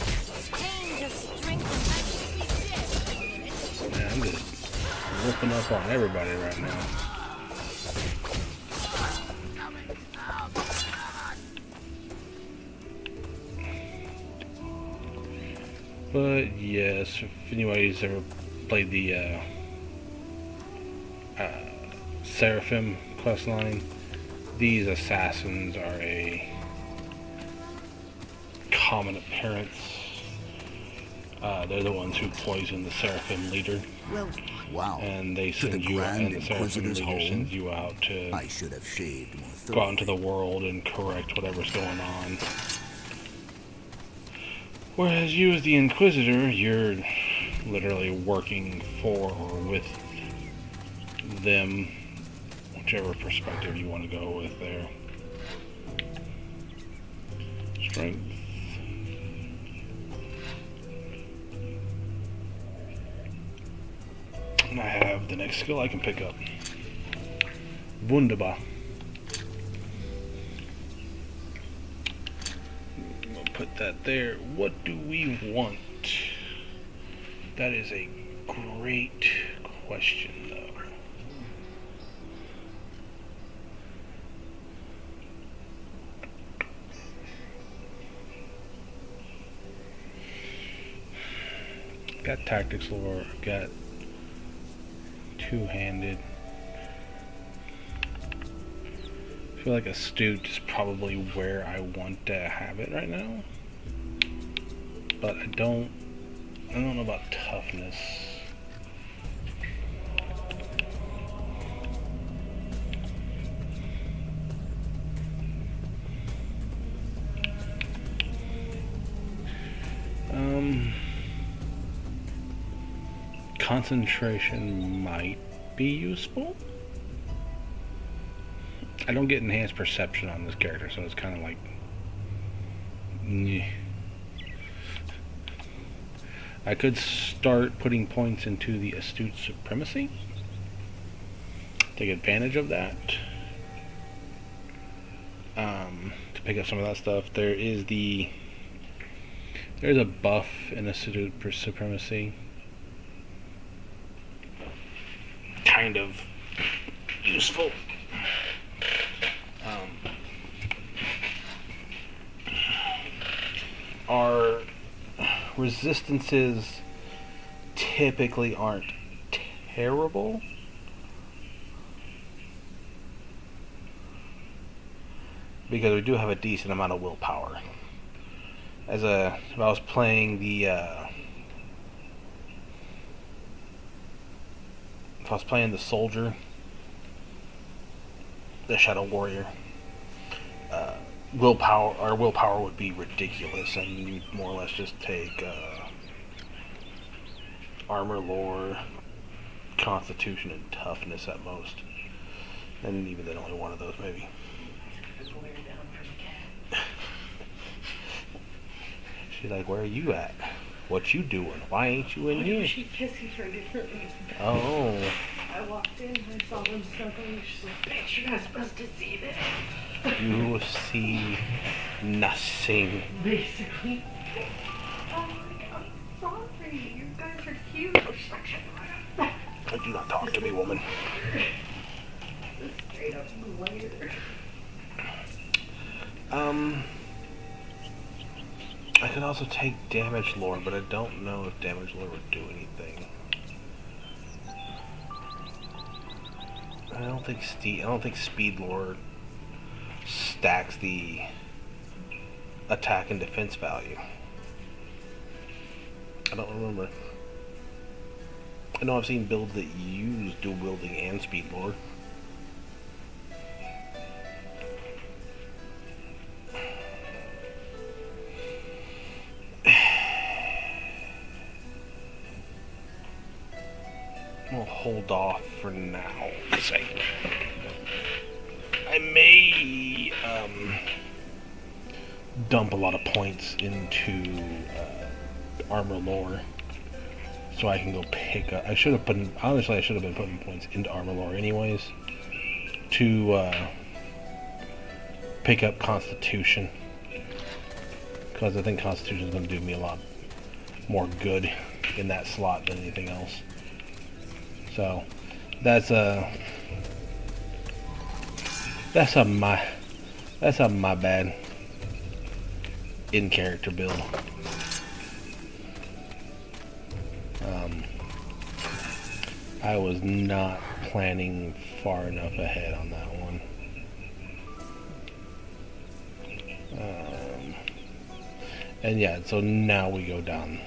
Pain just strengthens Man, I'm just whooping up on everybody right now. But yes, if anybody's ever played the Seraphim questline, these assassins are a common appearance. They're the ones who poison the Seraphim leader. Well, wow. And they To the send you out, Grand and the Seraphim Inquisitor's leader home? sends you out to I should have shaved more go out into thoroughly. the world and correct whatever's going on. Whereas you as the Inquisitor, you're literally working for or with them, whichever perspective you want to go with there. Strength. And I have the next skill I can pick up. Wunderbar. We'll put that there. What do we want? That is a great question, though. Got tactics lore, got two-handed. I feel like astute is probably where I want to have it right now. But I don't know about toughness. Concentration might be useful. I don't get enhanced perception on this character, so it's kind of like... Nyeh. I could start putting points into the Astute Supremacy. Take advantage of that. To pick up some of that stuff. There's a buff in Astute Supremacy. Kind of useful. Our resistances typically aren't terrible. Because we do have a decent amount of willpower. If I was playing the soldier, the Shadow Warrior, our willpower would be ridiculous, and you more or less just take armor lore, constitution, and toughness at most. And even then, only one of those maybe. She's like, where are you at? What you doing? Why ain't you in here? She pissing for a different reason. Oh. I walked in, I saw them snuggling. She's like, bitch, you're not supposed to see this. You see nothing. Basically. I'm sorry. You guys are cute. Do not talk to me, woman. Straight up glare. I could also take damage lore, but I don't know if damage lore would do anything. I don't think speed lore stacks the attack and defense value. I don't remember. I know I've seen builds that use dual wielding and speed lore. I'll hold off for now. I may dump a lot of points into armor lore, so I can go pick up. I should have been putting points into armor lore anyways to pick up Constitution, because I think Constitution is going to do me a lot more good in that slot than anything else. So that's a my bad in character build. I was not planning far enough ahead on that one. And yeah, so now we go down.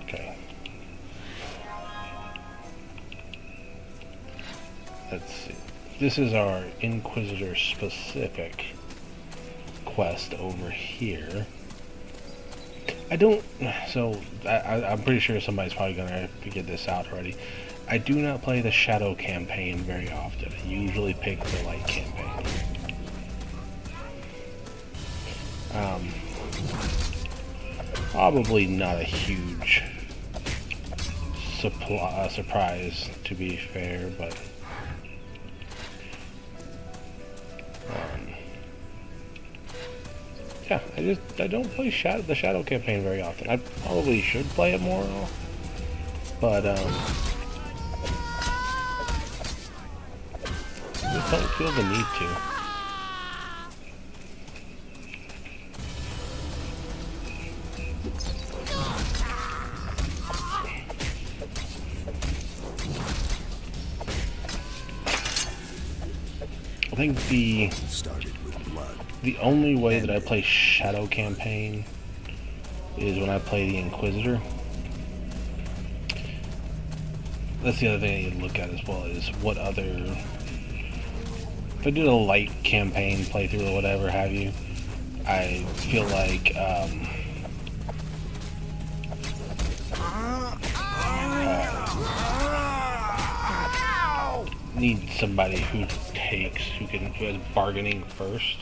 Okay. Let's see. This is our Inquisitor specific quest over here. I'm pretty sure somebody's probably gonna figure this out already. I do not play the Shadow campaign very often. I usually pick the Light campaign. Probably not a huge surprise, to be fair, but yeah, I don't play the Shadow campaign very often. I probably should play it more, but I just don't feel the need to. I think the only way that I play Shadow campaign is when I play the Inquisitor. That's the other thing I need to look at as well, is what other... If I did a Light campaign playthrough or whatever have you, I feel like need somebody who has bargaining first.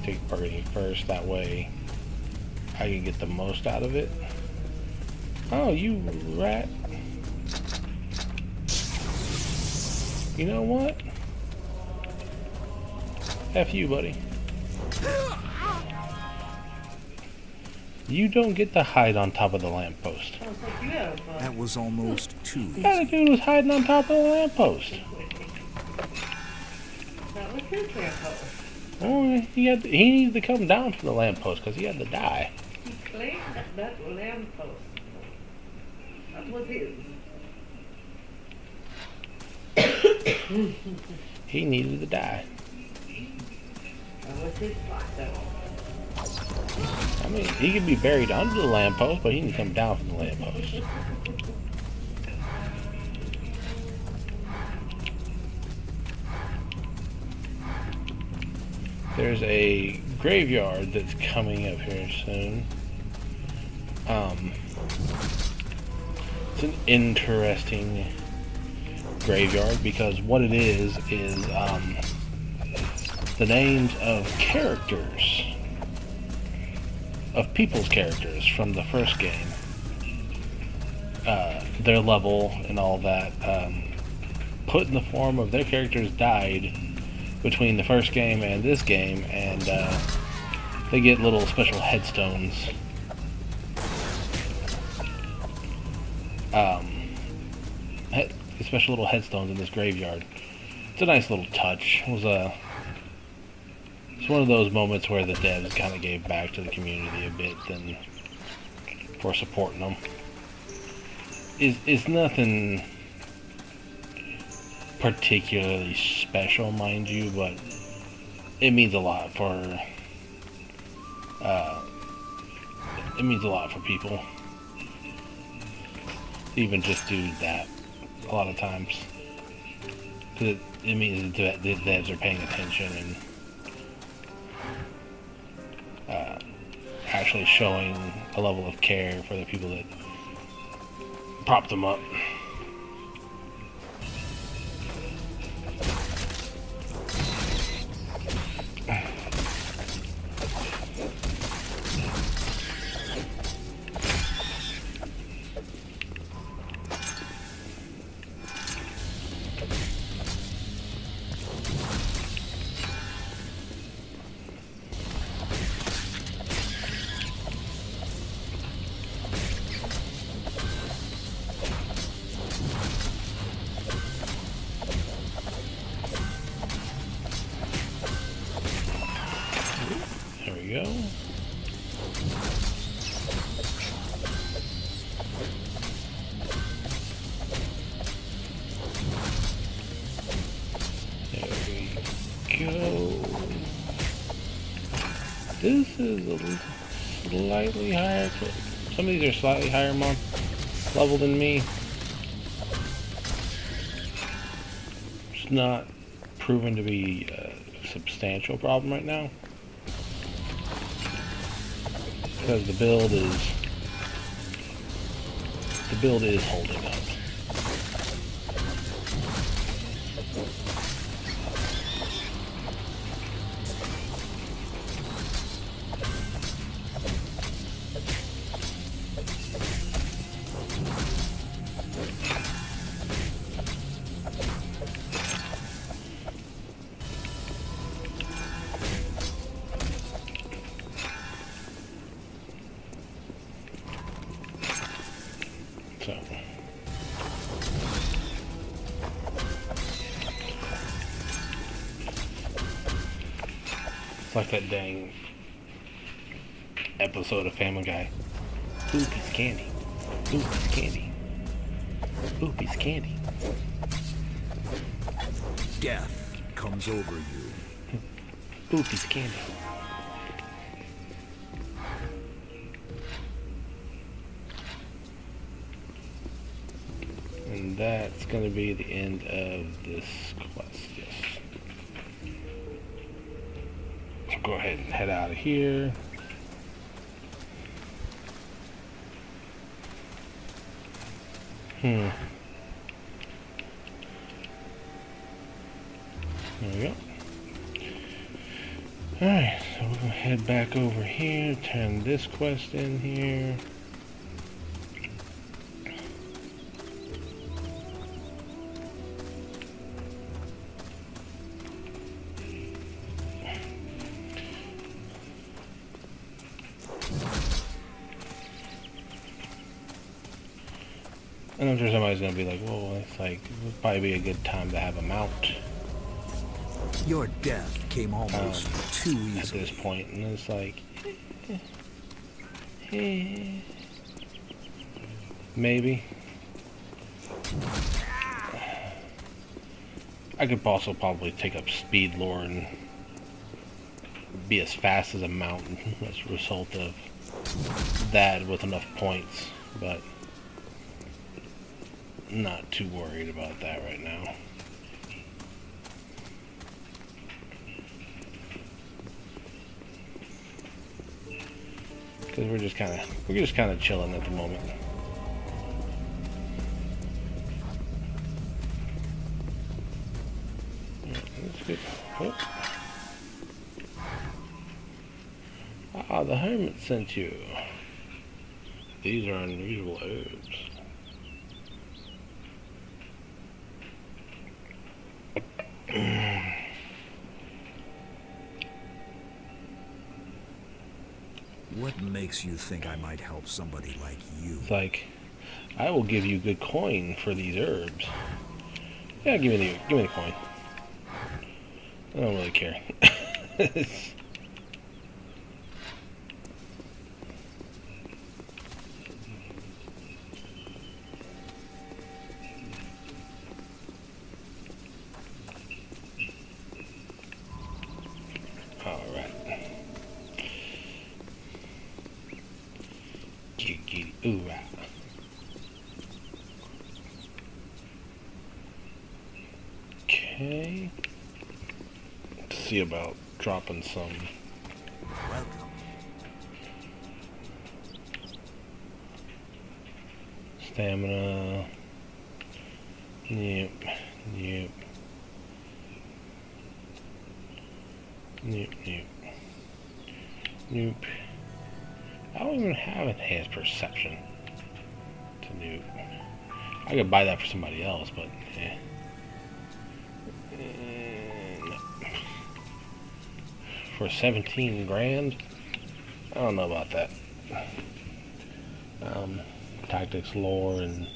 Take bargaining first, that way I can get the most out of it. Oh, you rat. You know what? F you, buddy. You don't get to hide on top of the lamppost. That was almost too easy. That dude was hiding on top of the lamppost. That was his lamppost. Oh, he needed to come down from the lamppost because he had to die. He claimed that lamppost. That was his. He needed to die. That was his spot, though. I mean, he could be buried under the lamppost, but he can come down from the lamppost. There's a graveyard that's coming up here soon. It's an interesting graveyard because what it is the names of characters, of people's characters from the first game, their level and all that, put in the form of their characters died between the first game and this game, and they get little special headstones. Special little headstones in this graveyard. It's a nice little touch. It's one of those moments where the devs kind of gave back to the community a bit than for supporting them. It's nothing particularly special, mind you, but it means a lot for people to even just do that a lot of times, because it means that the devs are paying attention and actually showing a level of care for the people that prop them up. There we go. There we go. This is a slightly higher. Some of these are slightly higher level than me. It's not proven to be a substantial problem right now, because the build is holding up. So it's like that dang episode of Family Guy. Ooh, piece of candy. Ooh, piece of candy. Ooh, piece of candy. Death comes over you. Ooh, piece of candy. And that's going to be the end of this quest, yes. So go ahead and head out of here. There we go. Alright, so we're going to head back over here, turn this quest in here. And I'm sure somebody's gonna be like, whoa, it's like, it would probably be a good time to have a mount Your death came almost too at easily. this point, and it's like, maybe. I could also probably take up speed lore and be as fast as a mountain as a result of that with enough points, but not too worried about that right now. Because we're just kind of chilling at the moment. Yeah, that's good. Oh. the hermit sent you. These are unusual herbs. What makes you think I might help somebody like you? It's like, I will give you good coin for these herbs. Yeah, give me the coin. I don't really care. Alright. Get it. Ooh, right. Okay. Let's see about dropping some. Welcome. Stamina. Yep. Yep. Nope, nope. Nope. I don't even have enhanced perception to nope. I could buy that for somebody else, but eh. No. For 17 grand? I don't know about that. Tactics, lore, and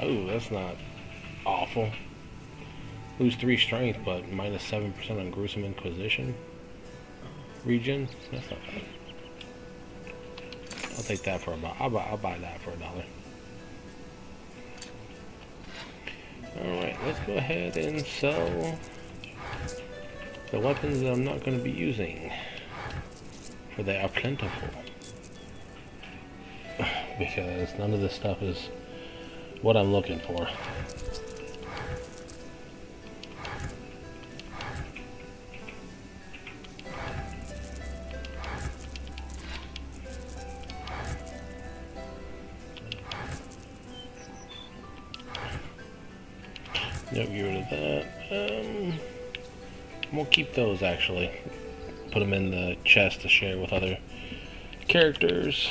oh, that's not awful. Lose 3 strength, but minus 7% on gruesome inquisition. Regen. That's not bad. I'll take that for about. I'll buy that for $1. All right, let's go ahead and sell the weapons that I'm not going to be using, for they are plentiful. Because none of this stuff is what I'm looking for. Yep, get rid of that. We'll keep those actually. Put them in the chest to share with other characters.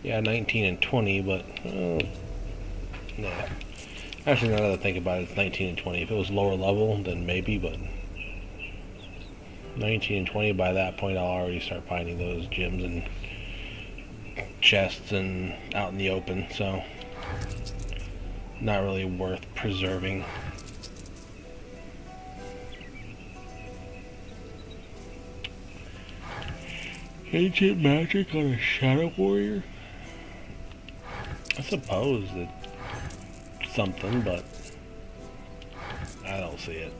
Yeah, 19 and 20, but nah. Actually, now that I think about it, it's 19 and 20. If it was lower level, then maybe, but 19 and 20, by that point, I'll already start finding those gems and chests and out in the open, so not really worth preserving. Ancient magic on a Shadow Warrior? I suppose it's something, but I don't see it.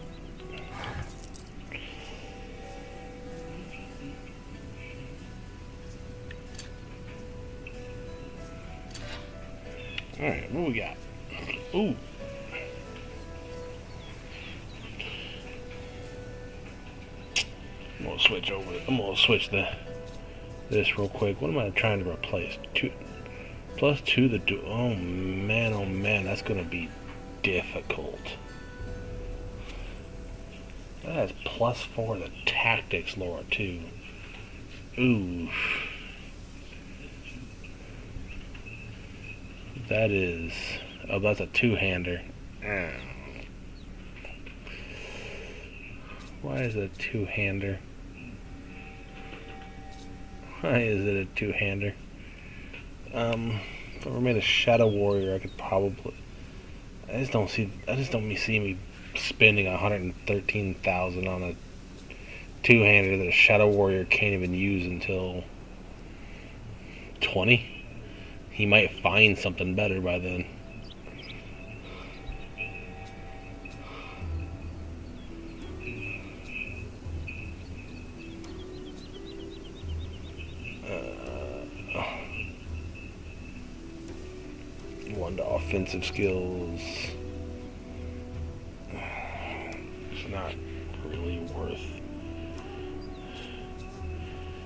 Alright, what we got? Ooh. I'm gonna switch over. I'm gonna switch this real quick. What am I trying to replace? +2 the do. Oh man, that's gonna be difficult. That has +4 the tactics lore too. Ooh. That is. Oh, that's a 2-hander. Why is it a 2-hander? Why is it a 2-hander? If I made a Shadow Warrior, I could probably. I just don't see me spending 113,000 on a 2-hander that a Shadow Warrior can't even use until 20. He might find something better by then. One to offensive skills. It's not really worth.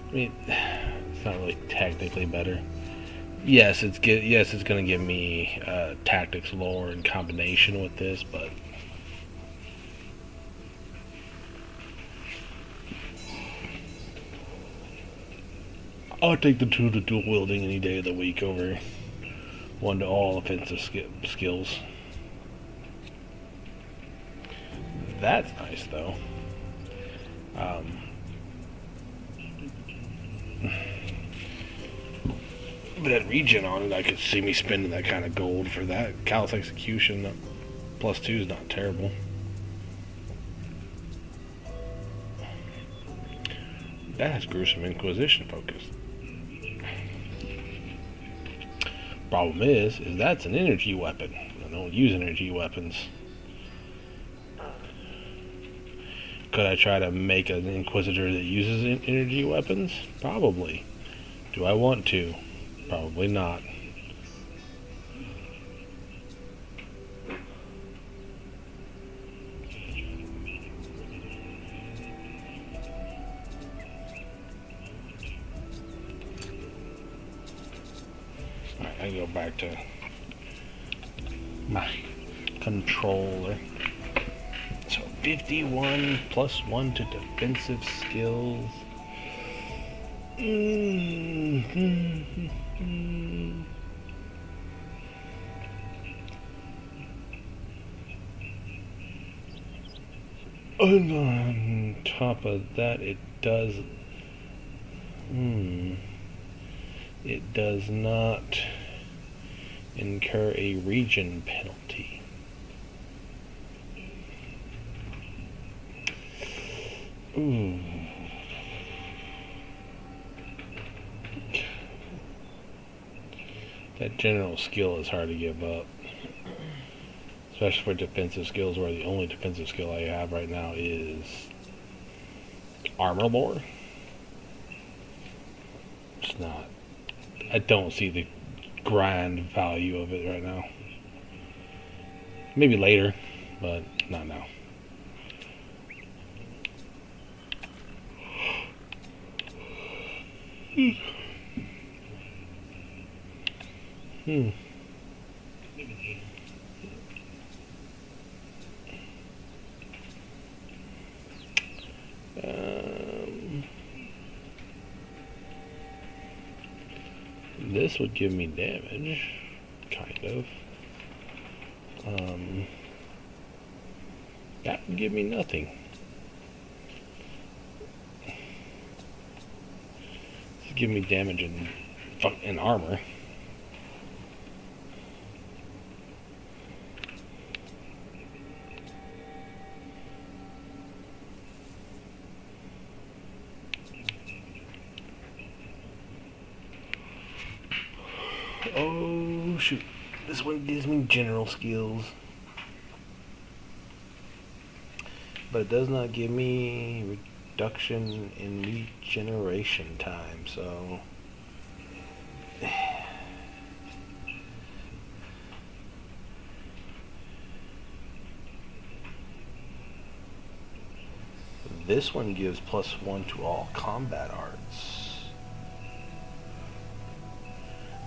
I mean, it's not really technically better. Yes, it's gonna give me tactics lore in combination with this, but I'll take the 2 to dual wielding any day of the week over 1 to all offensive skills. That's nice though. But that regen on it, I could see me spending that kind of gold for that. Callous Execution +2 is not terrible. That has Gruesome Inquisition focus. Problem is that's an energy weapon. I don't use energy weapons. Could I try to make an Inquisitor that uses energy weapons? Probably. Do I want to? Probably not. Alright, I go back to my controller. So 51 +1 to defensive skills. And on top of that, it does not incur a regen penalty. Ooh. That general skill is hard to give up. Especially for defensive skills, where the only defensive skill I have right now is Armor Lore. It's not. I don't see the grind value of it right now. Maybe later, but not now. This would give me damage, kind of. That would give me nothing. This would give me damage and armor. Oh shoot, this one gives me general skills, but it does not give me reduction in regeneration time, so this one gives +1 to all combat arts.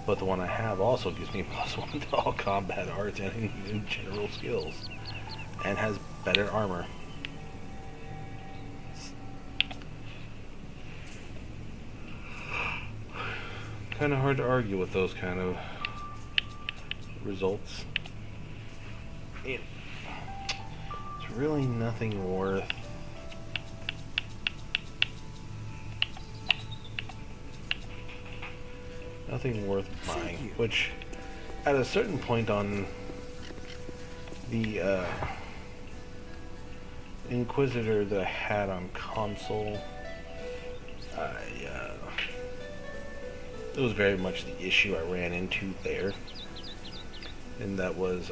But the one I have also gives me +1 to all combat arts and general skills. And has better armor. Kind of hard to argue with those kind of results. It's really nothing worth buying, which at a certain point on the Inquisitor that I had on console, it was very much the issue I ran into there, and that was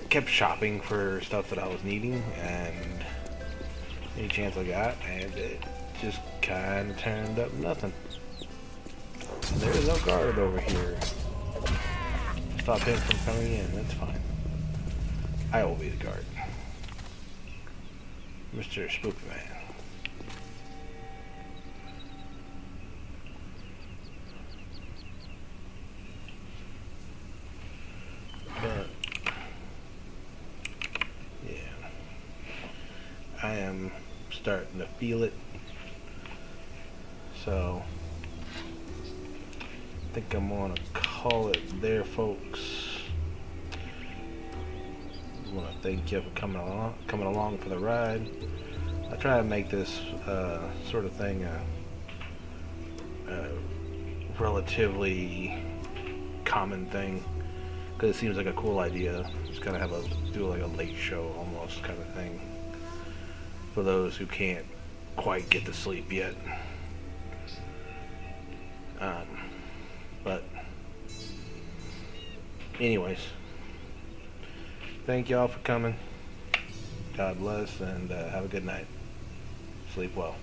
kept shopping for stuff that I was needing, and any chance I got, and it just kind of turned up nothing. And there's no guard over here. Stop him from coming in, that's fine. I will be the guard. Mr. Spooky Man. But yeah, I am starting to feel it. So I think I'm gonna call it there, folks. I want to thank you for coming along for the ride. I try to make this sort of thing a relatively common thing, because it seems like a cool idea. Just kind of do like a late show almost kind of thing for those who can't quite get to sleep yet. But anyways, thank y'all for coming. God bless, and have a good night. Sleep well.